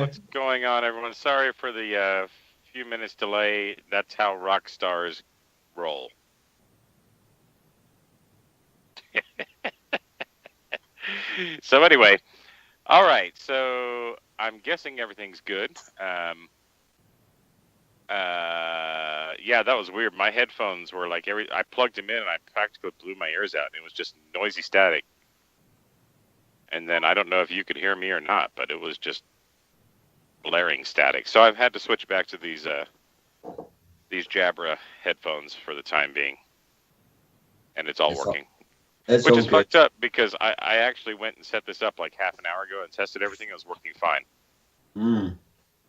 What's going on, everyone? Sorry for the few minutes delay. That's how rock stars roll. So anyway, all right. So I'm guessing everything's good. Yeah, that was weird. My headphones were like I plugged them in and I practically blew my ears out. It was just noisy static. And then I don't know if you could hear me or not, but it was just blaring static. So I've had to switch back to these Jabra headphones for the time being, and it's all working. Which is fucked up because I actually went and set this up like half an hour ago and tested everything. It was working fine.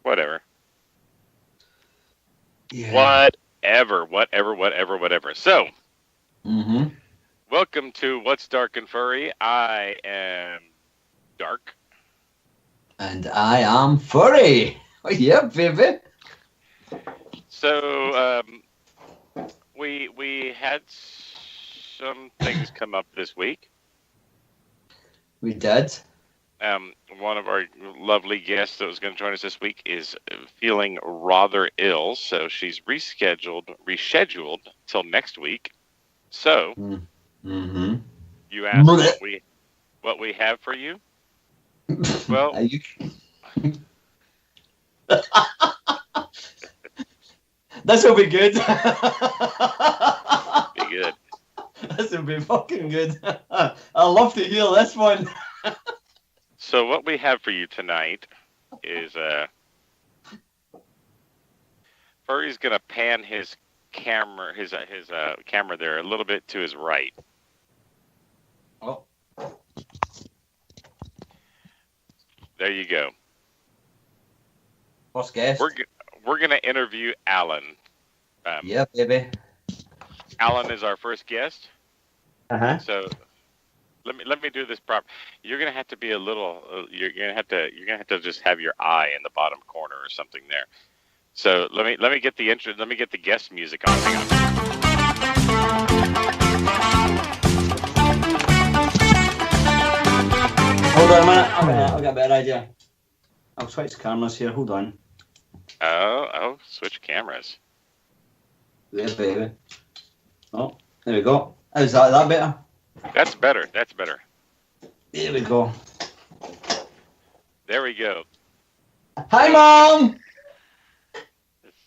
Whatever. Yeah. Whatever. So, welcome to What's Dark and Furry. I am Dark. And I am Furry. Oh, yeah, baby. So, we had some things come up this week. We did. One of our lovely guests that was going to join us this week is feeling rather ill, so she's rescheduled till next week. So, you asked what we have for you. Well, this will be good. Be good. This will be fucking good. I love to hear this one. So what we have for you tonight is Furry's gonna pan his camera, his camera there a little bit to his right. Oh. There you go. First guest. We're gonna interview Alan. Yeah, baby. Alan is our first guest. So let me do this proper. You're gonna have to be a little. You're gonna have to just have your eye in the bottom corner or something there. So let me get the intro. Let me get the guest music on. Hang on. Hold on a minute. I've got a better idea. I'll switch cameras here. Hold on. Oh, switch cameras. Yeah, baby. Oh, there we go. Is that better? That's better. There we go. There we go. Hi, Mom.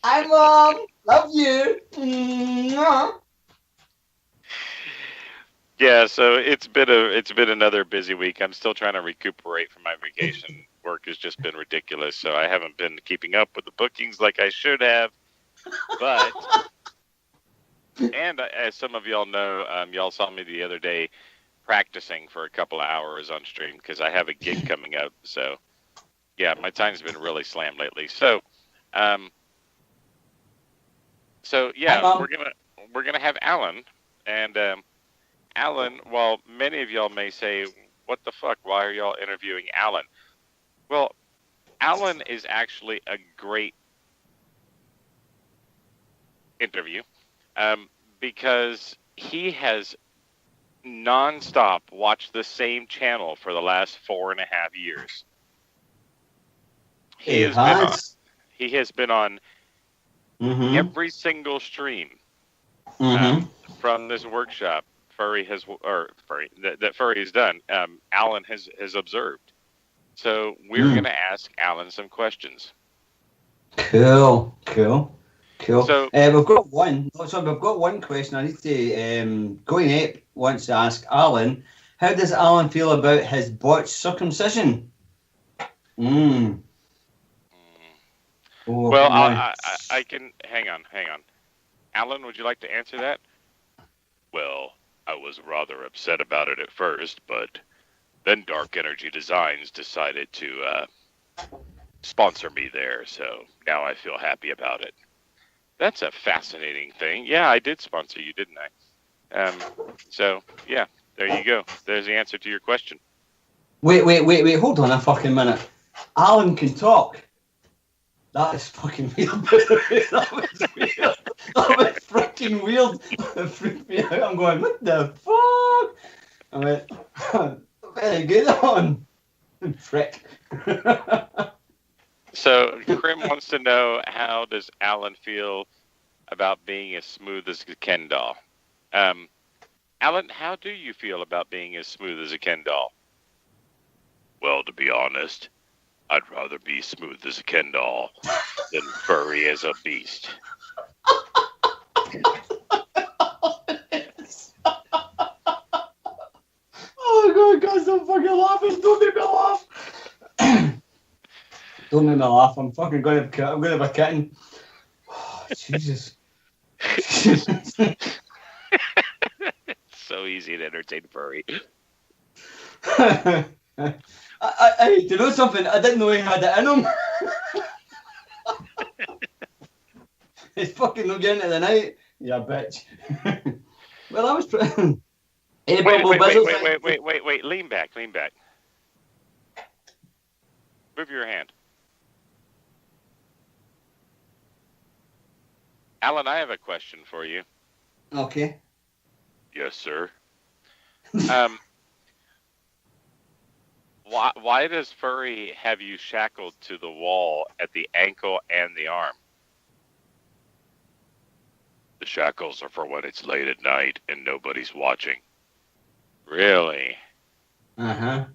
Hi, Mom. Love you. Mwah. Yeah, so it's been another busy week. I'm still trying to recuperate from my vacation. Work has just been ridiculous, so I haven't been keeping up with the bookings like I should have. But and as some of y'all know, y'all saw me the other day practicing for a couple of hours on stream because I have a gig coming up. So yeah, my time's been really slammed lately. So um, so Hi, yeah, Mom. we're gonna have Alan and Alan. While many of y'all may say, "What the fuck? Why are y'all interviewing Alan?" Well, Alan is actually a great interview because he has nonstop watched the same channel for the last 4.5 years. He He has been on. has. He has been on Mm-hmm. every single stream Mm-hmm. from this workshop. That Furry has done. Alan has observed. So we're going to ask Alan some questions. Cool. So We've got one. So we've got one question. I need to. Going Ape wants to ask Alan, how does Alan feel about his botched circumcision? Mm. Oh, well, no. I can hang on. Alan, would you like to answer that? Well, I was rather upset about it at first, but then Dark Energy Designs decided to sponsor me there, so now I feel happy about it. That's a fascinating thing. Yeah, I did sponsor you, didn't I? So, yeah, there you go. There's the answer to your question. Wait. Hold on a fucking minute. Alan can talk. That is fucking weird. That was weird. That was freaking weird. It freaked me out. I'm going, what the fuck? I went, very good on. Frick. So, Krim wants to know, how does Alan feel about being as smooth as a Ken doll? Alan, how do you feel about being as smooth as a Ken doll? Well, to be honest, I'd rather be smooth as a Ken doll than furry as a beast. Oh God, stop fucking laughing! Don't make me laugh. Don't make me laugh. I'm fucking going to. I'm going to have a kitten. Oh, Jesus. It's so easy to entertain furry. Do you know something? I didn't know he had it in him. He's fucking not getting it tonight. Yeah, bitch. Well, I was. Wait. Lean back. Move your hand. Alan, I have a question for you. Okay. Yes, sir. Why does furry have you shackled to the wall at the ankle and the arm? The shackles are for when it's late at night and nobody's watching. Really? Uh-huh.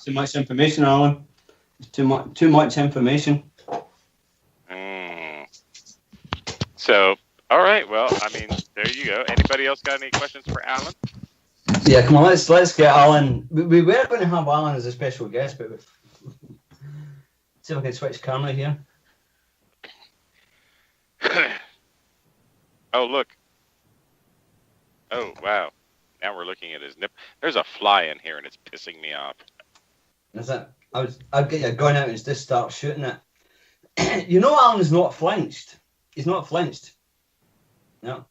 Too much information, Alan. Too much information. So, all right. Well, I mean, there you go. Anybody else got any questions for Alan? Yeah, come on. Let's get Alan. We were going to have Alan as a special guest, but see if I can switch camera here. Oh, look. Oh, wow. Now we're looking at his nip. There's a fly in here, and it's pissing me off. Is it? I'll get your gun out and just start shooting it. You know, Alan's not flinched. He's not flinched. No.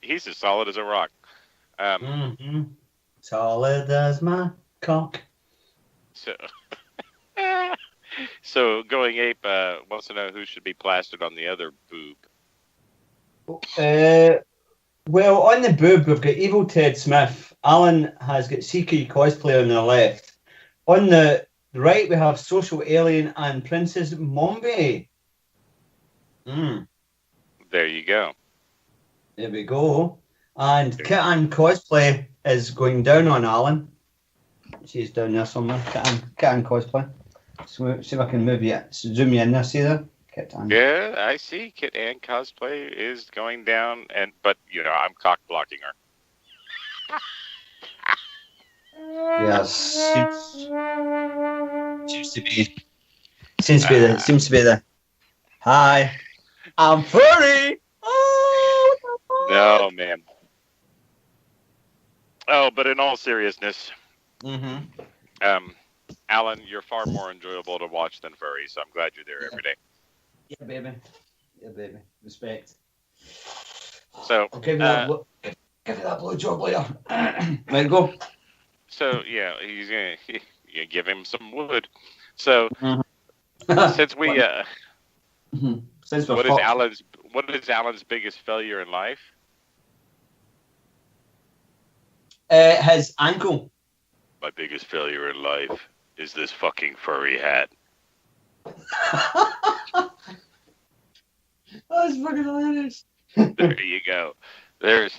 He's as solid as a rock. Solid as my cock. So Going Ape wants to know who should be plastered on the other boob. Well, on the boob, we've got Evil Ted Smith. Alan has got Seeker Cosplayer on the left. On the right, we have Social Alien and Princess Mombi. There you go. There we go. And Kitten Cosplay is going down on Alan. She's down there somewhere. Kitten Cosplay. So, see if I can move you, zoom you in there. See there? Kit and. Yeah, I see. Kit Ann cosplay is going down, but I'm cock blocking her. Yes, seems to be the. Hi, I'm furry. Oh, No, man. Oh, but in all seriousness, Alan, you're far more enjoyable to watch than furry, so I'm glad you're there every day. Yeah, baby. Yeah, baby. Respect. So, I'll give you that blowjob later. Right, go. So yeah, he's gonna you give him some wood. So since we Since we're what is fucked. Alan's biggest failure in life? His ankle. My biggest failure in life is this fucking furry hat. That's fucking hilarious. There you go. There's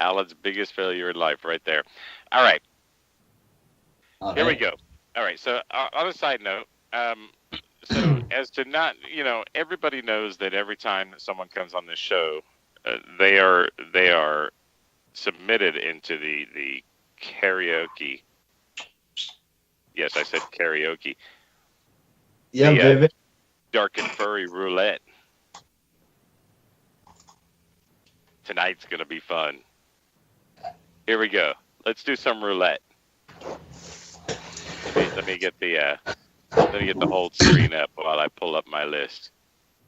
Alan's biggest failure in life right there. All right. Here we go. All right. So on a side note, so as to not, everybody knows that every time that someone comes on this show, they are submitted into the karaoke. Yes, I said karaoke. Yeah, baby. Dark and furry roulette. Tonight's gonna be fun. Here we go. Let's do some roulette. Let me get the whole screen up while I pull up my list.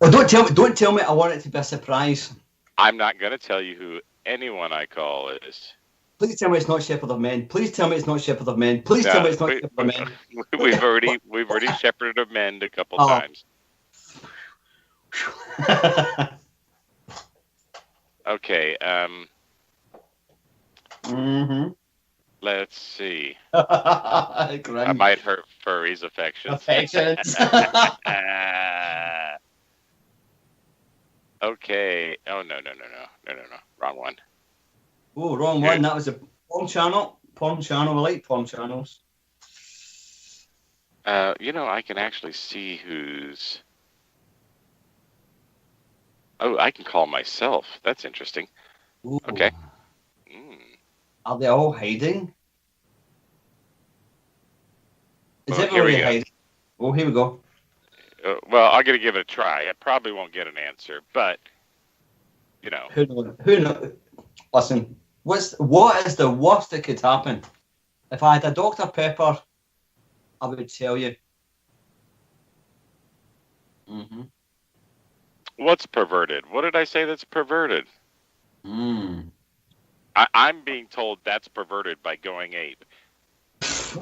Well, don't tell me. I want it to be a surprise. I'm not gonna tell you who anyone I call is. Please tell me it's not Shepherd of Men. Please tell me it's not Shepherd of Men. Please tell me it's not Shepherd of Men. We've already shepherded of men a couple times. Okay. Let's see. I might hurt furry's affections. Okay. Oh no. Wrong one. Oh, wrong one. That was a porn channel. Porn channel. I like porn channels. I can actually see who's. Oh, I can call myself. That's interesting. Ooh. Okay. Are they all hiding? Is everybody hiding? Oh, here we go. Well, I'm gonna give it a try. I probably won't get an answer, but Who knows? Listen, what is the worst that could happen? If I had a Dr. Pepper, I would tell you. What's perverted? What did I say that's perverted? I'm being told that's perverted by going ape.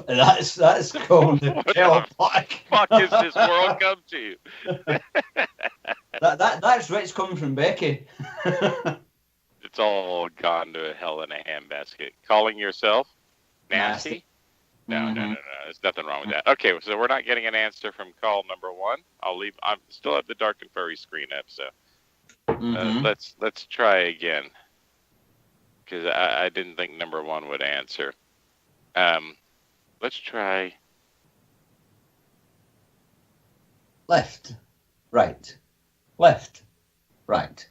That's called the What fuck is this world come to? That's Rich coming from Becky. It's all gone to hell in a handbasket. Calling yourself nasty? No. There's nothing wrong with that. Okay, so we're not getting an answer from call number one. I still have the dark and furry screen up, so let's try again. Because I didn't think number one would answer. Let's try. Left, right, left, right,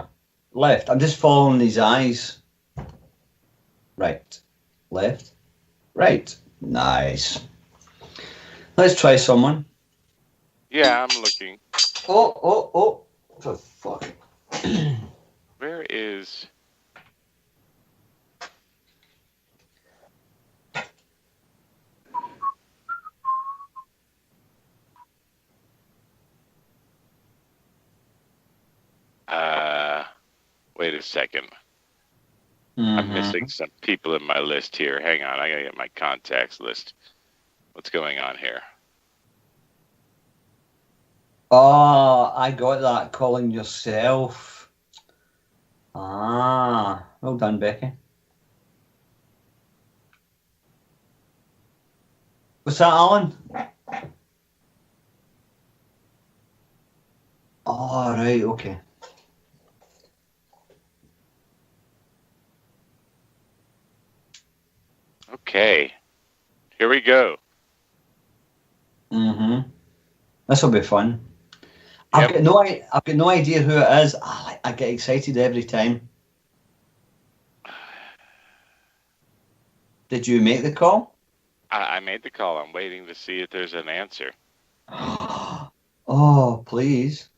left. I'm just following these eyes. Right, left, right. Nice. Let's try someone. Yeah, I'm looking. Oh. What the fuck? Where is... Wait a second. I'm missing some people in my list here. Hang on, I gotta get my contacts list. What's going on here? Oh, I got that. Calling yourself. Well done, Becky. What's that, Alan? Oh, right, okay. Okay, here we go. This will be fun. I've got no idea who it is. I get excited every time. Did you make the call? I made the call. I'm waiting to see if there's an answer. Oh, please.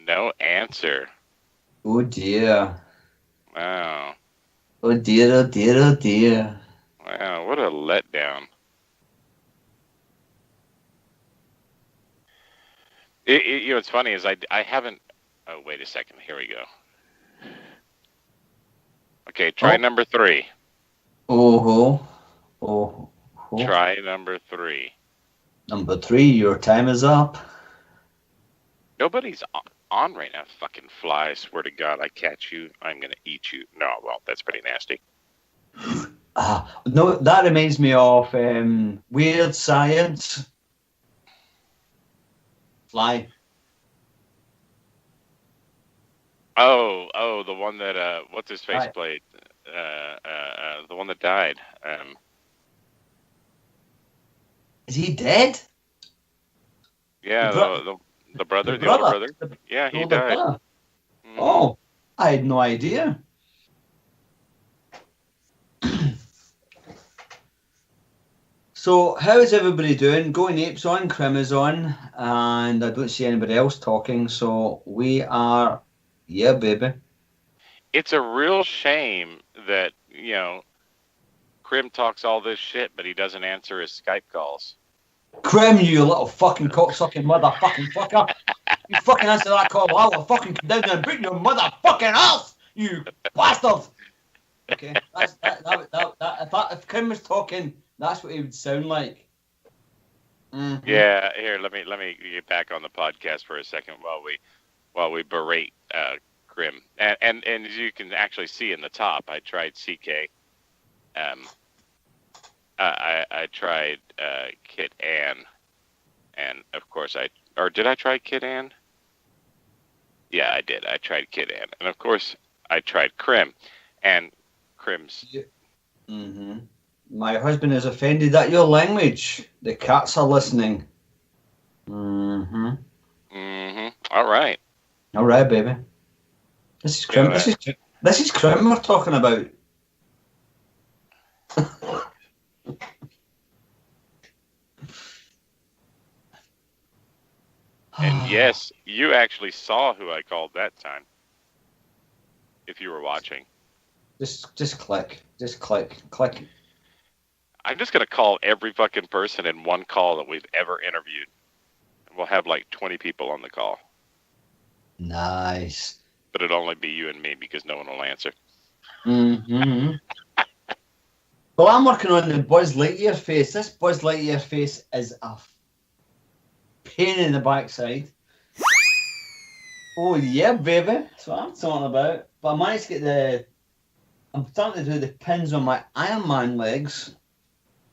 No answer. Oh dear. Wow. Oh dear, oh dear, oh dear. Wow, what a letdown. What's funny is I haven't. Oh, wait a second. Here we go. Okay, try number 3. Oh. Try number 3. Number 3, your time is up. Nobody's on right now. Fucking fly. I swear to God, I catch you, I'm going to eat you. No, well, that's pretty nasty. No, that reminds me of Weird Science. Fly. Oh, the one that, what's his face played? The one that died. Is he dead? Yeah, the brother, the older brother. Yeah, he died. Mm-hmm. Oh, I had no idea. So, how is everybody doing? Going Apes on, Krim is on, and I don't see anybody else talking, so we are, yeah, baby. It's a real shame that, Krim talks all this shit, but he doesn't answer his Skype calls. Krim, you little fucking cocksucking motherfucking fucker. You fucking answer that call, I will fucking come down there and beat your motherfucking ass, you bastard. Okay, if Krim was talking, that's what he would sound like. Mm-hmm. Yeah, here, let me get back on the podcast for a second while we berate Krim. And as you can actually see in the top, I tried CK. I tried Kit Ann, and of course did I try Kit Ann? Yeah, I did. I tried Kit Ann, and of course I tried Krim, and Krim's. Mm-hmm. My husband is offended at your language. The cats are listening. Mm-hmm. Mm-hmm. All right. All right, baby. This is Krim. This is Krim we're talking about. And yes, you actually saw who I called that time. If you were watching. Just click. Just click. I'm just going to call every fucking person in one call that we've ever interviewed. We'll have like 20 people on the call. Nice. But it'll only be you and me because no one will answer. Mm-hmm. Well, I'm working on the Buzz Lightyear face. This Buzz Lightyear face is a pain in the backside. Oh, yeah, baby. That's what I'm talking about. But I managed to get I'm starting to do the pins on my Iron Man legs.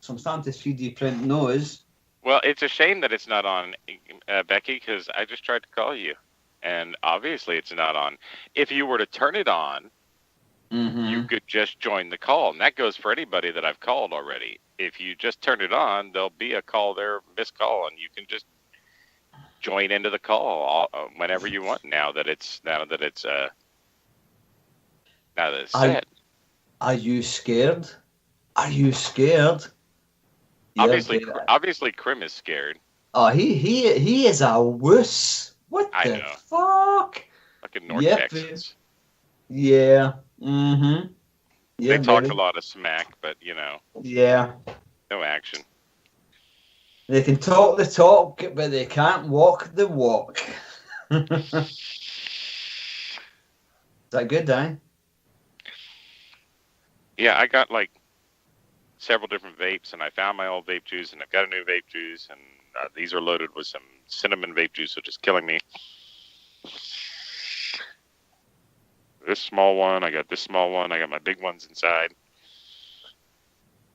So I'm starting to 3D print those. Well, it's a shame that it's not on, Becky, because I just tried to call you. And obviously it's not on. If you were to turn it on, you could just join the call. And that goes for anybody that I've called already. If you just turn it on, there'll be a call there, missed call, and you can just join into the call whenever you want now that it's set. Are you scared? Are you scared? Obviously, Krim is scared. Oh, he is a wuss. What the fuck? Fucking North Texans. Yeah. Mm-hmm. Yeah, they talk a lot of smack, but Yeah. No action. They can talk the talk, but they can't walk the walk. Is that good, Dan? Yeah, I got like several different vapes, and I found my old vape juice, and I've got a new vape juice, and these are loaded with some cinnamon vape juice, which is killing me. This small one, I got this small one, I got my big ones inside.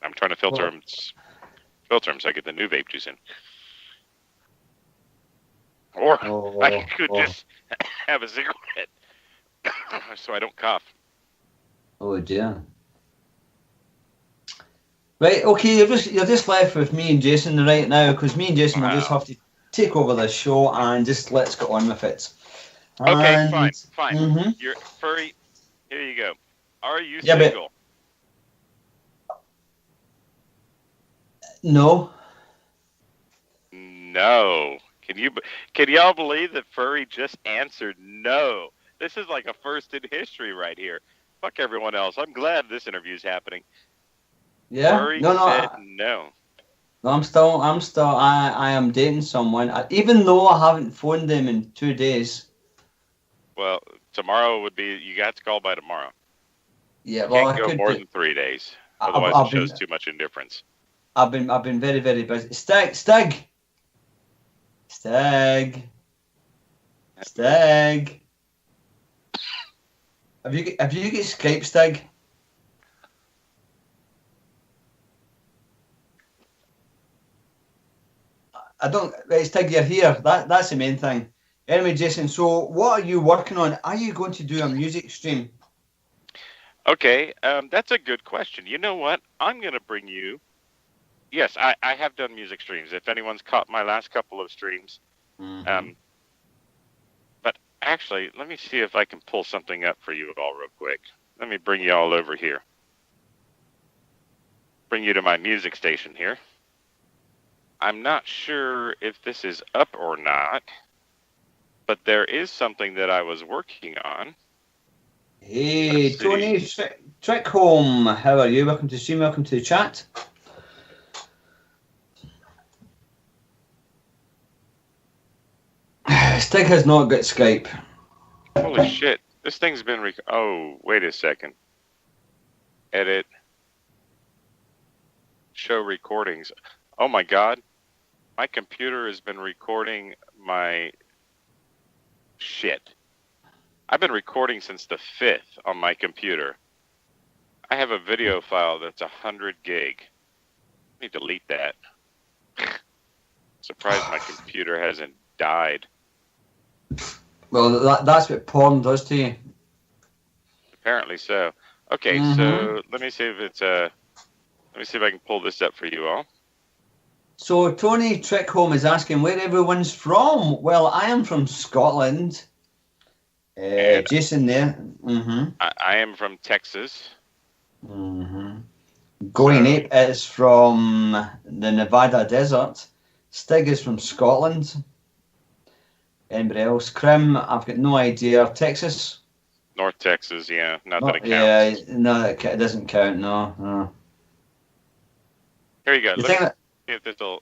I'm trying to filter them so I get the new vape juice in. Or I could just have a cigarette so I don't cough. Oh dear. Right, okay, you're just left with me and Jason right now, because me and Jason will just Wow. have to take over the show and just let's get on with it. Okay, And fine. You're furry. Here you go. Are you yeah, but single? no. No. Can y'all believe that furry just answered no? This is like a first in history right here. Fuck everyone else. I'm glad this interview is happening. Yeah, Furry no, said no. no, I am dating someone, even though I haven't phoned them in 2 days. Well, tomorrow would be, you got to call by tomorrow. Yeah, well, Can't I go could more do. than 3 days. I've, Otherwise, it I've shows been, too much indifference. I've been very, very busy. Stig. Have you got Skype, Stig? I don't. Right, Stig, you're here. That's the main thing. Anyway, Jason. So, what are you working on? Are you going to do a music stream? Okay, that's a good question. You know what? I'm going to bring you. Yes, I have done music streams. If anyone's caught my last couple of streams, Mm-hmm. but actually, let me see if I can pull something up for you all real quick. Let me bring you all over here. Bring you to my music station here. I'm not sure if this is up or not, but there is something that I was working on. Hey, Tony Trickhome. How are you? Welcome to the stream. Welcome to the chat. Stig has not got Skype. Holy shit. This thing's been oh, wait a second. Edit. Show recordings. Oh my god. My computer has been recording my shit. I've been recording since the 5th on my computer. I have a video file that's 100 gig. Let me delete that. Surprised my computer hasn't died. Well, that's what porn does to you. Apparently so. Okay, so let me see if it's let me see if I can pull this up for you all. So Tony Trickhome is asking where everyone's from. Well, I am from Scotland. Jason there. I am from Texas. Going Ape is from the Nevada desert. Stig is from Scotland. Anybody else? Crim, I've got no idea. Texas? North Texas, yeah. Not that it counts. Yeah, no, it doesn't count, no. Here you go. If this'll,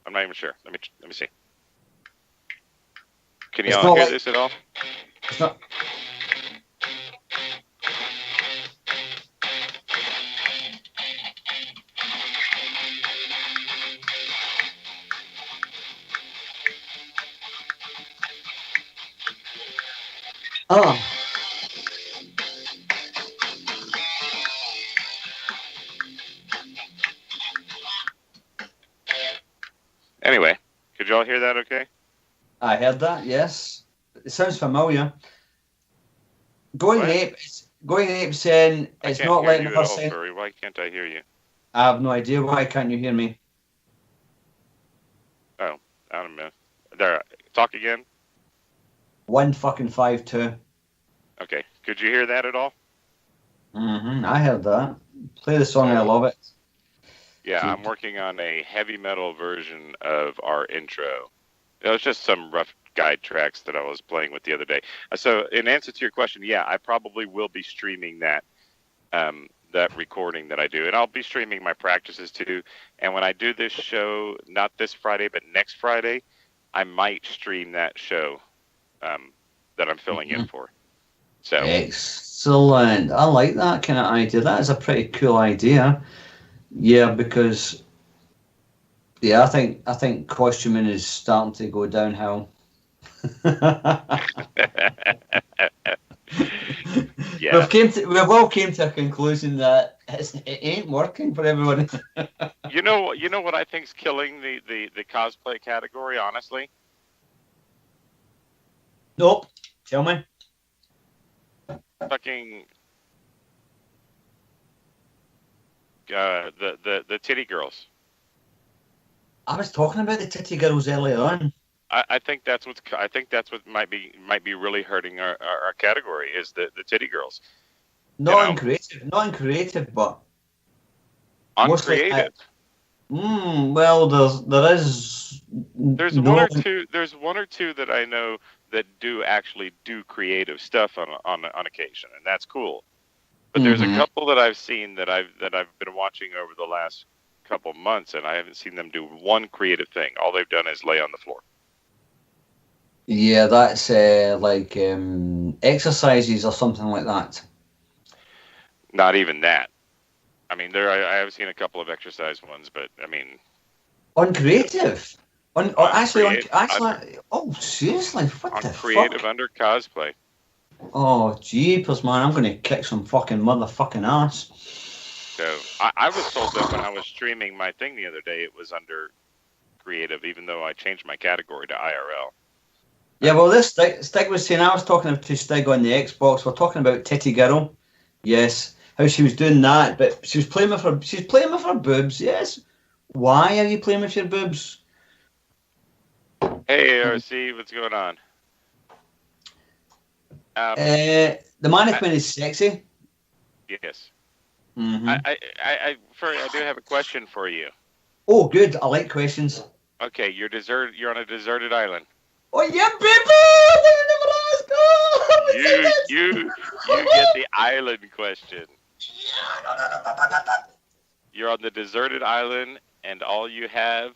I'm not even sure. Let me see. Can y'all hear this at all? It's not. Oh. Anyway, could y'all hear that okay? I heard that, yes. It sounds familiar. Going Ape saying it's not letting her say. Why can't I hear you? I have no idea. Why can't you hear me? Oh, I don't know. There, talk again. 152. Okay, could you hear that at all? I heard that. Play the song. I love it. Yeah, I'm working on a heavy metal version of our intro. It was just some rough guide tracks that I was playing with the other day. So, in answer to your question, yeah, I probably will be streaming that that recording that I do, and I'll be streaming my practices too. And when I do this show, not this Friday, but next Friday, I might stream that show that I'm filling in for. So excellent. I like that kind of idea. That is a pretty cool idea. Yeah, because I think costuming is starting to go downhill. Yeah. We've all came to a conclusion that it ain't working for everyone. You know what I think's killing the cosplay category, honestly? Nope. Tell me. Fucking the titty girls. I was talking about the titty girls earlier on. I think that's what might be really hurting our category is the titty girls. Not in creative, but mostly. Uncreative. Well, there is. There's one or two. There's one or two that I know that do actually do creative stuff on occasion, and that's cool. But there's a couple that I've seen that I've been watching over the last couple months, and I haven't seen them do one creative thing. All they've done is lay on the floor. Yeah, that's like exercises or something like that. Not even that. I mean, I have seen a couple of exercise ones, but I mean, uncreative. Actually, oh, seriously, what the creative fuck? under cosplay. Oh, jeepers, man! I'm gonna kick some fucking motherfucking ass. So I was told that when I was streaming my thing the other day, it was under creative, even though I changed my category to IRL. Yeah, well, this Stig was saying, I was talking to Stig on the Xbox. We're talking about Titty Girl. Yes, how she was doing that, but she was playing with her. She's playing with her boobs. Yes. Why are you playing with your boobs? Hey, RC, what's going on? The mannequin is sexy. Yes. Mm-hmm. I do have a question for you. Oh, good. I like questions. Okay, you're on a deserted island. Oh yeah, baby! You get the island question. You're on the deserted island, and all you have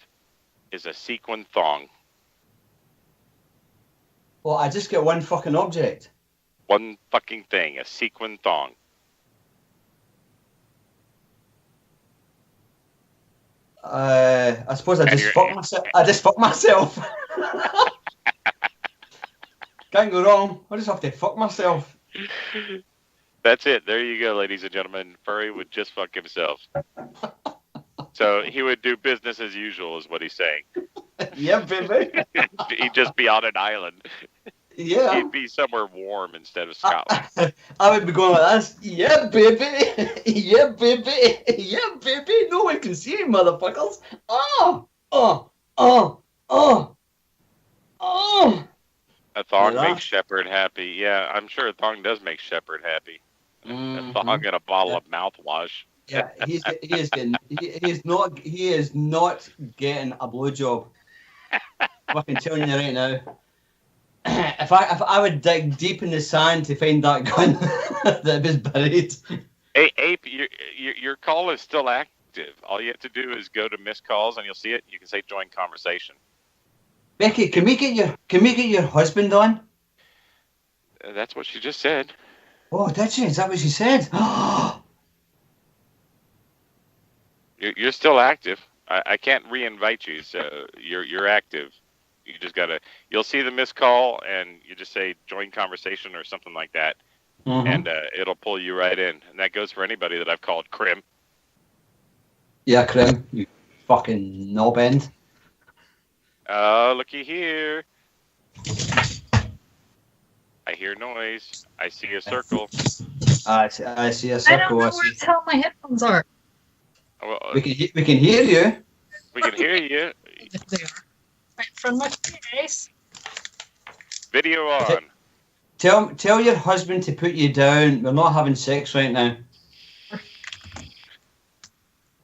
is a sequin thong. Well, I just get one fucking object. One fucking thing, a sequin thong. I suppose I just fuck myself. I just fuck myself. Can't go wrong. I just have to fuck myself. That's it. There you go, ladies and gentlemen. Furry would just fuck himself. So he would do business as usual, is what he's saying. Yeah, baby. He'd just be on an island. Yeah. He'd be somewhere warm instead of Scotland. I would be going like this. Yeah, baby. Yeah, baby. Yeah, baby. No one can see me, motherfuckers. Oh. A thong makes Shepard happy. Yeah, I'm sure a thong does make Shepard happy. A thong and a bottle of mouthwash. Yeah, he is not getting a blowjob. I can tell you right now. If I would dig deep in the sand to find that gun that was buried. Hey, Ape, your call is still active. All you have to do is go to missed calls and you'll see it. You can say join conversation. Becky, can we get your husband on? That's what she just said. Oh, did she? Is that what she said? You're still active. I can't re-invite you, so you're active. You just you'll see the missed call, and you just say join conversation or something like that, and it'll pull you right in. And that goes for anybody that I've called Crim. Yeah, Crim, you fucking knob end. Oh, looky here. I hear noise. I see a circle. I see a circle. I don't know where the hell my headphones are. Well, we can hear you. We can hear you. They are. Right from my face. Video on. Tell your husband to put you down. We're not having sex right now.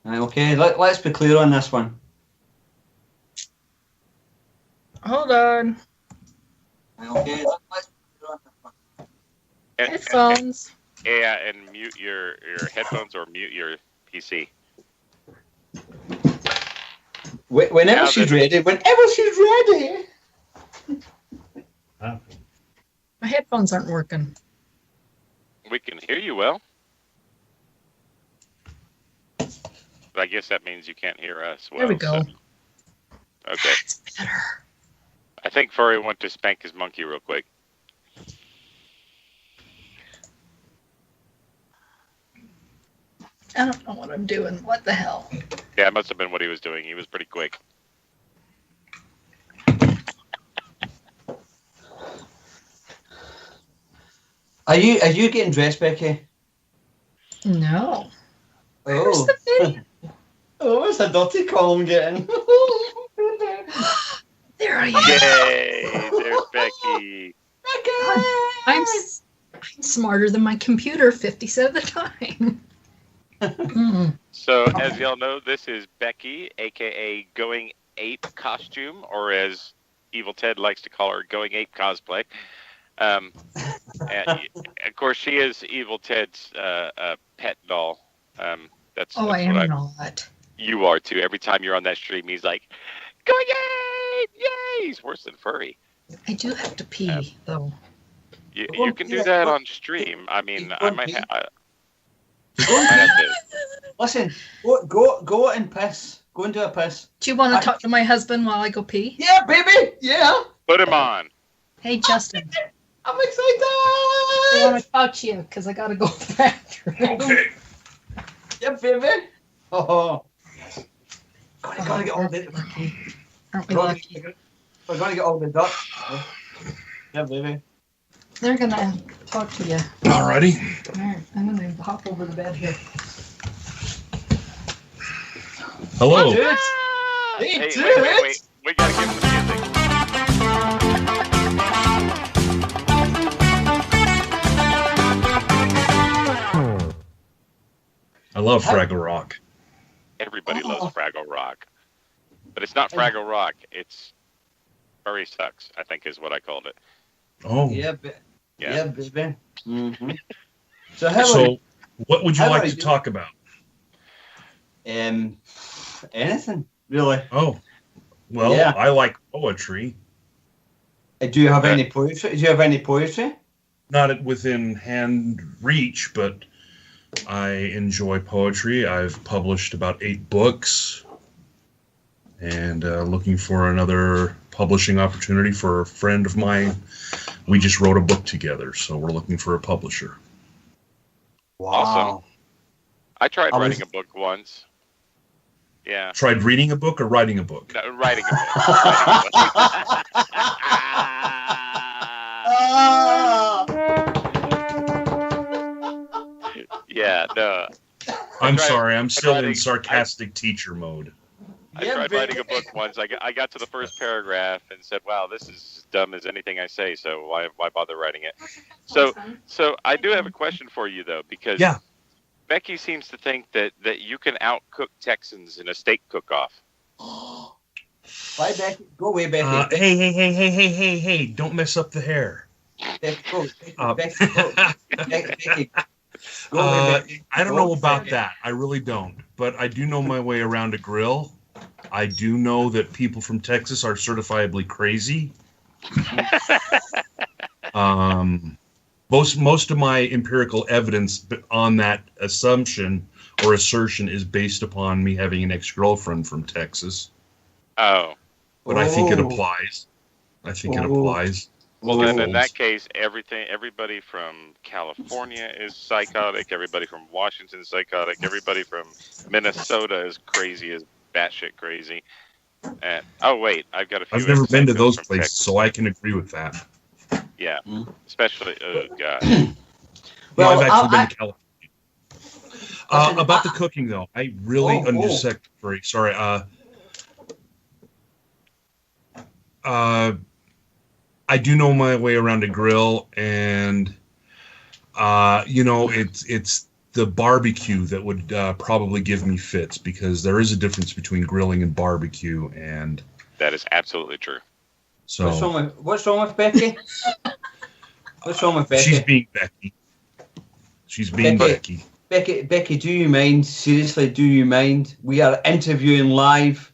Right, okay, let's be clear on this one. Hold on. Right, okay, let's be clear on this one. Headphones. Yeah, and mute your headphones or mute your PC. Whenever she's ready. My headphones aren't working. We can hear you well. But I guess that means you can't hear us well. There we go. So. Okay. That's better. I think Furry went to spank his monkey real quick. I don't know what I'm doing. What the hell? Yeah, it must have been what he was doing. He was pretty quick. Are you getting dressed, Becky? No. Oh. Where's the Oh, what's a dirty call I'm getting? There I am. Yay! There's Becky. I'm smarter than my computer 50% of the time. So, as y'all know, this is Becky, aka Going Ape Costume, or as Evil Ted likes to call her, Going Ape Cosplay. And of course, she is Evil Ted's pet doll. That's I what am not. You are too. Every time you're on that stream, he's like, "Going Ape! Yay!" He's worse than furry. I do have to pee, though. You can do that on stream. I mean, I might have. Listen, go and piss. Go and do a piss. Do you want to talk to my husband while I go pee? Yeah, baby. Yeah. Put him on. Hey, Justin. I'm excited. I want to talk to you because I got to go to the bathroom. Okay. Yeah, baby. Oh. Gotta get all the. Aren't we lucky? We're gonna get all the ducks. Yeah, baby. They're going to talk to you. Alrighty. All right, I'm going to hop over the bed here. Hello. Dude. Hey, Hey, dude. wait. We gotta get some music. I love Fraggle Rock. Everybody loves Fraggle Rock. But it's not Fraggle Rock. It's Furry Sucks, I think is what I called it. Oh. Yeah, Yeah. baby. Mm-hmm. So, what would you how like are to you? talk about? Anything really? Oh, well, Yeah. I like poetry. Do you have any poetry? Do you have any poetry? Not within hand reach, but I enjoy poetry. I've published about 8 books, and looking for another publishing opportunity for a friend of mine. We just wrote a book together, so we're looking for a publisher. Wow. Awesome. I tried writing a book once. Yeah. Tried reading a book or writing a book? No, writing a book. Yeah, no. I'm sorry, I'm still writing- in sarcastic teacher mode. I tried writing a book once. I got to the first paragraph and said, "Wow, this is as dumb as anything I say. So why bother writing it?" So I do have a question for you though, because Becky seems to think that you can outcook Texans in a steak cook-off. Bye, Becky. Go away, Becky. Hey! Don't mess up the hair. Becky, go. Becky, go. Becky. Go away, Becky. I don't know about that. I really don't. But I do know my way around a grill. I do know that people from Texas are certifiably crazy. Most of my empirical evidence on that assumption or assertion is based upon me having an ex-girlfriend from Texas. Oh. But I think it applies. It applies. Well, then in that case, everybody from California is psychotic. Everybody from Washington is psychotic. Everybody from Minnesota is crazy, is batshit crazy. And wait, I've got a few. I've never been to those from places, Texas. so I can agree with that. Yeah, especially. Oh God. Well, I've actually been to California. About the cooking, though, I really very sorry. I do know my way around a grill, and it's the barbecue that would probably give me fits, because there is a difference between grilling and barbecue, and that is absolutely true. So what's wrong with Becky? What's wrong with Becky? She's being Becky. She's being Becky. Becky, do you mind? Seriously, do you mind? We are interviewing live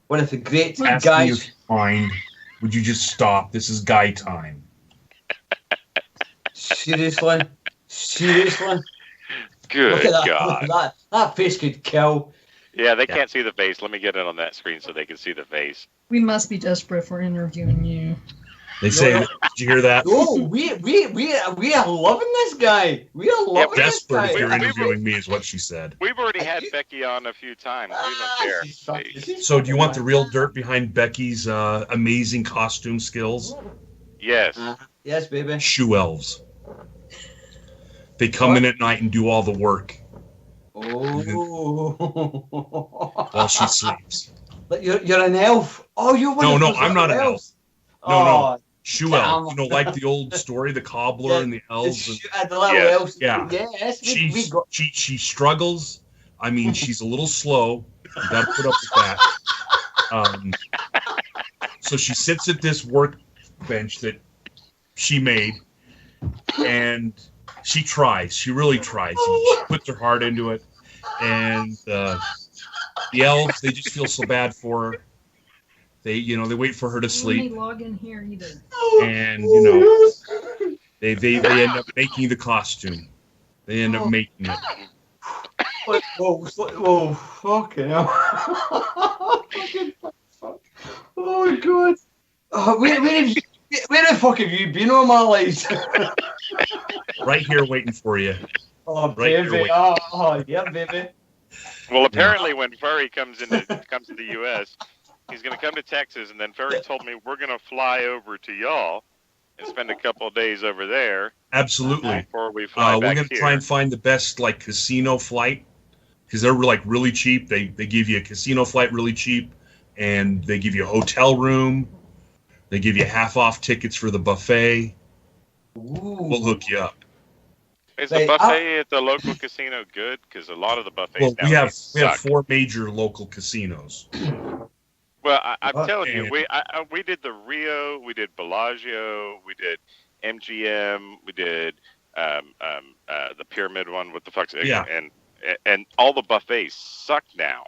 one of the great guys. Fine. Would you just stop? This is guy time. Seriously? Good Look at God. That face could kill. Yeah, they can't see the face. Let me get it on that screen so they can see the face. We must be desperate for interviewing you. They say, did you hear that? Oh, we are loving this guy. We are loving this Desperate guy. if you're interviewing me, is what she said. We've already had Becky on a few times. We don't care. So do you want the real dirt behind Becky's amazing costume skills? Yes. Yes, baby. Shoe elves. They come in at night and do all the work. Oh. while she sleeps. But you're an elf. Oh, you're one No, of no, those I'm not an elf. elves. No, Oh, shoe elf. You know, like the old story, the cobbler and the elves. The little Yes. elves. Yeah. Yes, we got. She struggles. I mean, she's a little slow. You got to put up with that. So she sits at this workbench that she made, and she tries. She really tries. She puts her heart into it, and the elves, they just feel so bad for her. They wait for her to Let me sleep, log in here either. and they end up making the costume. They end up making it. Whoa, fucking hell. Fuck. Oh, God. Where the fuck have you been all my life? Right here waiting for you. Oh, Right baby. here Yeah, baby. Well, apparently, when Furry comes to the U.S., he's going to come to Texas, and then Furry told me we're going to fly over to y'all and spend a couple of days over there. Absolutely. Before we fly back we're going to here. try and find the best casino flight, because they're really cheap. They give you a casino flight really cheap, and they give you a hotel room. They give you half-off tickets for the buffet. Ooh. We'll hook you up. Is the buffet at the local casino good? Because a lot of the buffets we have suck. 4 major local casinos. Well, I'm telling you, we did the Rio, we did Bellagio, we did MGM, we did the Pyramid one. What the fuck's it? Yeah. And all the buffets suck now.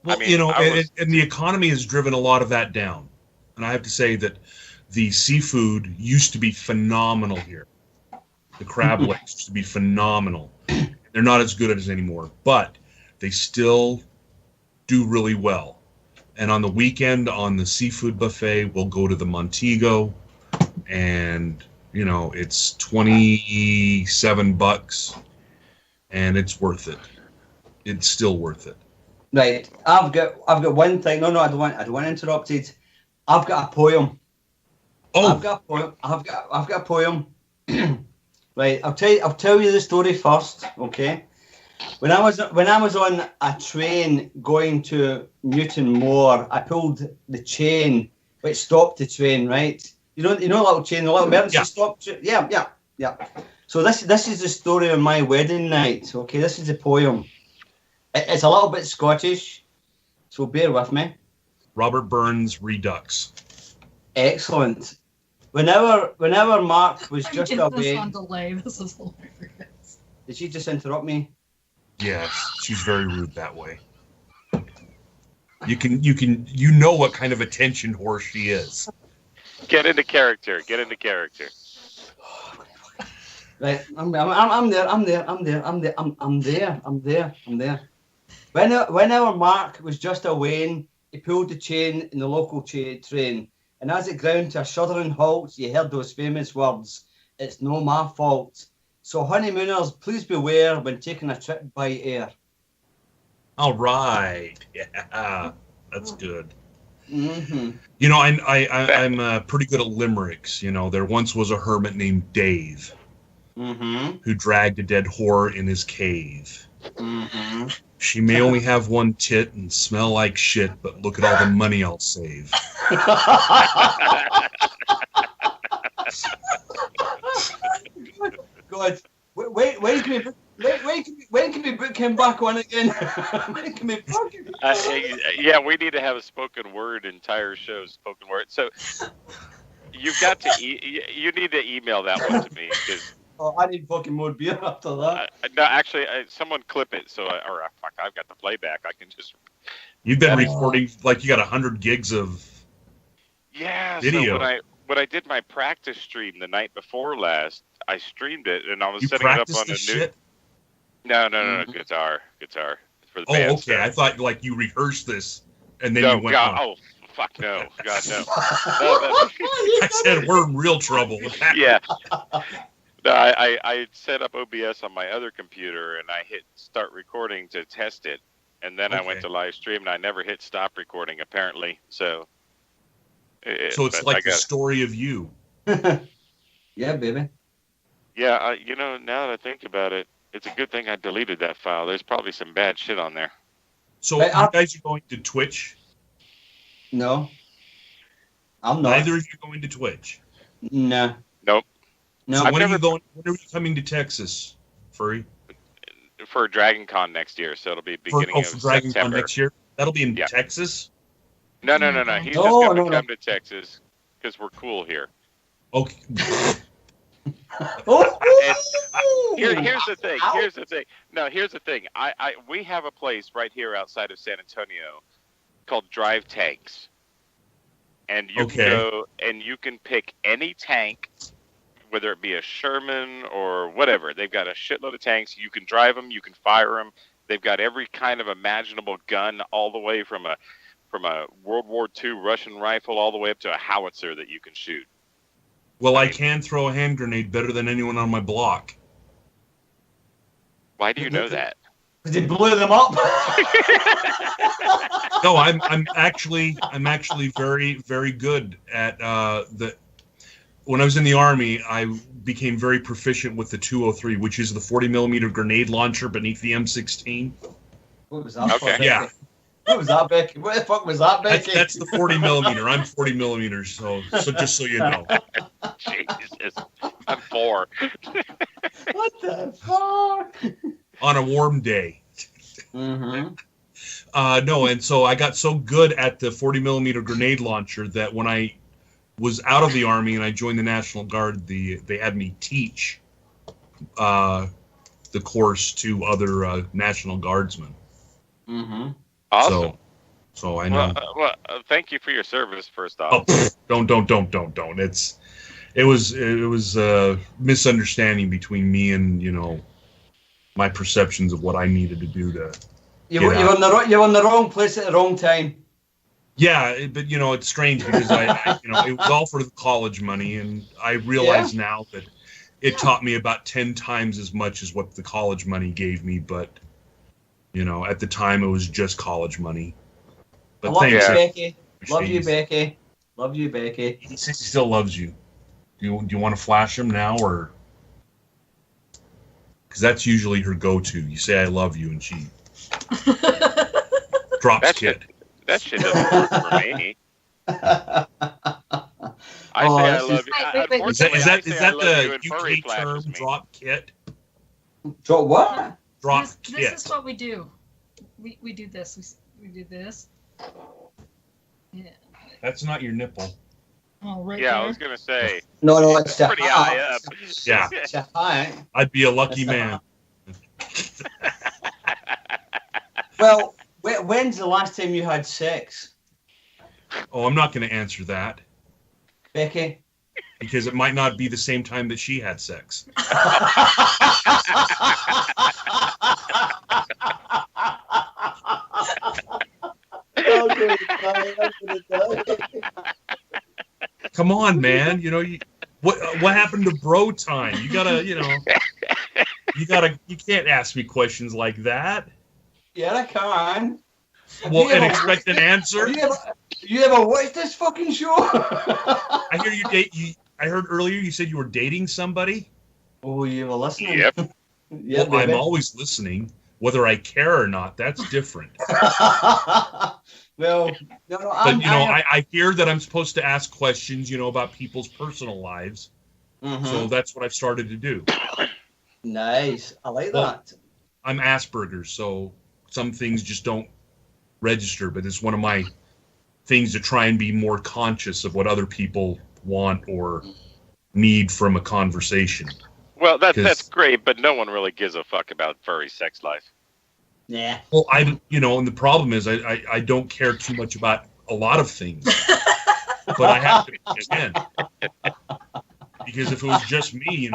Well, and the economy has driven a lot of that down. And I have to say that the seafood used to be phenomenal here. The crab legs used to be phenomenal. They're not as good as anymore, but they still do really well. And on the weekend, on the seafood buffet, we'll go to the Montego, and it's $27, and it's worth it. It's still worth it. Right, I've got one thing. No, I don't want interrupted. I've got a poem. Oh, I've got a poem. Right, I'll tell you the story first, okay? When I was on a train going to Newton Moor, I pulled the chain which stopped the train. Right, you know, little chain, the little emergency stop. Yeah. So this is the story of my wedding night. Okay, this is the poem. It's a little bit Scottish, so bear with me. Robert Burns Redux. Excellent. Whenever Mark was just away. This on delay. This is hilarious. Did she just interrupt me? Yes, she's very rude that way. You know what kind of attention whore she is. Get into character. Right, I'm there. Whenever Mark was just away, he pulled the chain in the local train, and as it ground to a shuddering halt, you heard those famous words, "It's no my fault." So honeymooners, please beware when taking a trip by air. All right, yeah, that's good. Mm-hmm. I'm pretty good at limericks. There once was a hermit named Dave, who dragged a dead whore in his cave. Mm-hmm. She may only have one tit and smell like shit, but look at all the money I'll save. God, when can we book him back on again? When can we book him? Yeah, we need to have a spoken word entire show. Spoken word. So you've got to you need to email that one to me because. Oh, I need fucking more beer after that. No, actually, someone clip it. So, fuck, I've got the playback. I can just. You've been recording like you got 100 gigs of. Yeah. Video. So when I did my practice stream the night before last, I streamed it and I was You setting it up practiced on this a new. shit? No, guitar for the band. Oh, okay. Stuff. I thought like you rehearsed this and then No, you went God, on. oh fuck no, God no. I said we're in real trouble with that. Yeah. No, I set up OBS on my other computer and I hit start recording to test it, and then I went to live stream and I never hit stop recording apparently. So it's like the story of you. Yeah, baby. Yeah, now that I think about it, It's a good thing I deleted that file. There's probably some bad shit on there. So Hey, you guys are going to Twitch? No. I'm not. Neither of you going to Twitch? No. Nope. No. So I've when are never- you going? When are you coming to Texas, Furry? For Dragon Con next year, so it'll be beginning For of Dragon Con September. next year? That'll be in Yeah. Texas? No. He's No, just going to no. come to Texas because we're cool here. Okay. Here's the thing. Here's the thing. No, here's the thing. We have a place right here outside of San Antonio called Drive Tanks, and you can go and you can pick any tank, whether it be a Sherman or whatever. They've got a shitload of tanks. You can drive them. You can fire them. They've got every kind of imaginable gun, all the way from a World War II Russian rifle all the way up to a howitzer that you can shoot. Well, I can throw a hand grenade better than anyone on my block. Why do you know that? Because they blew them up. No, I'm actually very, very good at when I was in the Army, I became very proficient with the 203, which is the 40 millimeter grenade launcher beneath the M16. What was that? Okay. Yeah. What was that, Becky? What the fuck was that, Becky? That's the 40 millimeter. I'm 40 millimeters, so just so you know. Jesus, I'm 4. What the fuck? On a warm day. Mm-hmm. No, and so I got so good at the 40 millimeter grenade launcher that when I was out of the Army and I joined the National Guard, they had me teach the course to other National Guardsmen. Mm-hmm. Awesome. So I know. Well, thank you for your service, first off. Oh, don't. It was a misunderstanding between me and my perceptions of what I needed to do to. You're on the wrong place at the wrong time. Yeah, but it's strange because I it was all for the college money, and I realize now that it taught me about 10 times as much as what the college money gave me. But at the time it was just college money. But love you, thanks, Becky. Love you, Becky. Love you, Becky. He says he still loves you. Do you want to flash him now, or because that's usually her go-to? You say I love you, and she drops kid. That shit doesn't work for me. I love you. Wait. Is that the UK term, drop kit? Drop what? Drop This kit. is what we do. We do this. We do this. Yeah. That's not your nipple. Oh, right Yeah, there. I was gonna say. No, it's Pretty high up. Yeah, It's a high. I'd be a lucky man. Well, when's the last time you had sex, Oh, I'm not going to answer that Becky? because it might not be the same time that she had sex. Come on, man. What happened to bro time? You can't ask me questions like that. Yeah, I can. Well, and expect an answer. You ever watched this fucking show? I hear I heard earlier you said you were dating somebody. Oh, you were listening? Yep. Yeah, Well, I'm always listening, whether I care or not. That's different. Well, no, But I hear that I'm supposed to ask questions, about people's personal lives. Mhm. So that's what I've started to do. Nice. I like Well, that. I'm Asperger's, so some things just don't register. But it's one of my things to try and be more conscious of what other people want or need from a conversation. Well, that's great, but no one really gives a fuck about furry sex life. Yeah. Well, and the problem is I don't care too much about a lot of things, but I have to understand. Because if it was just me,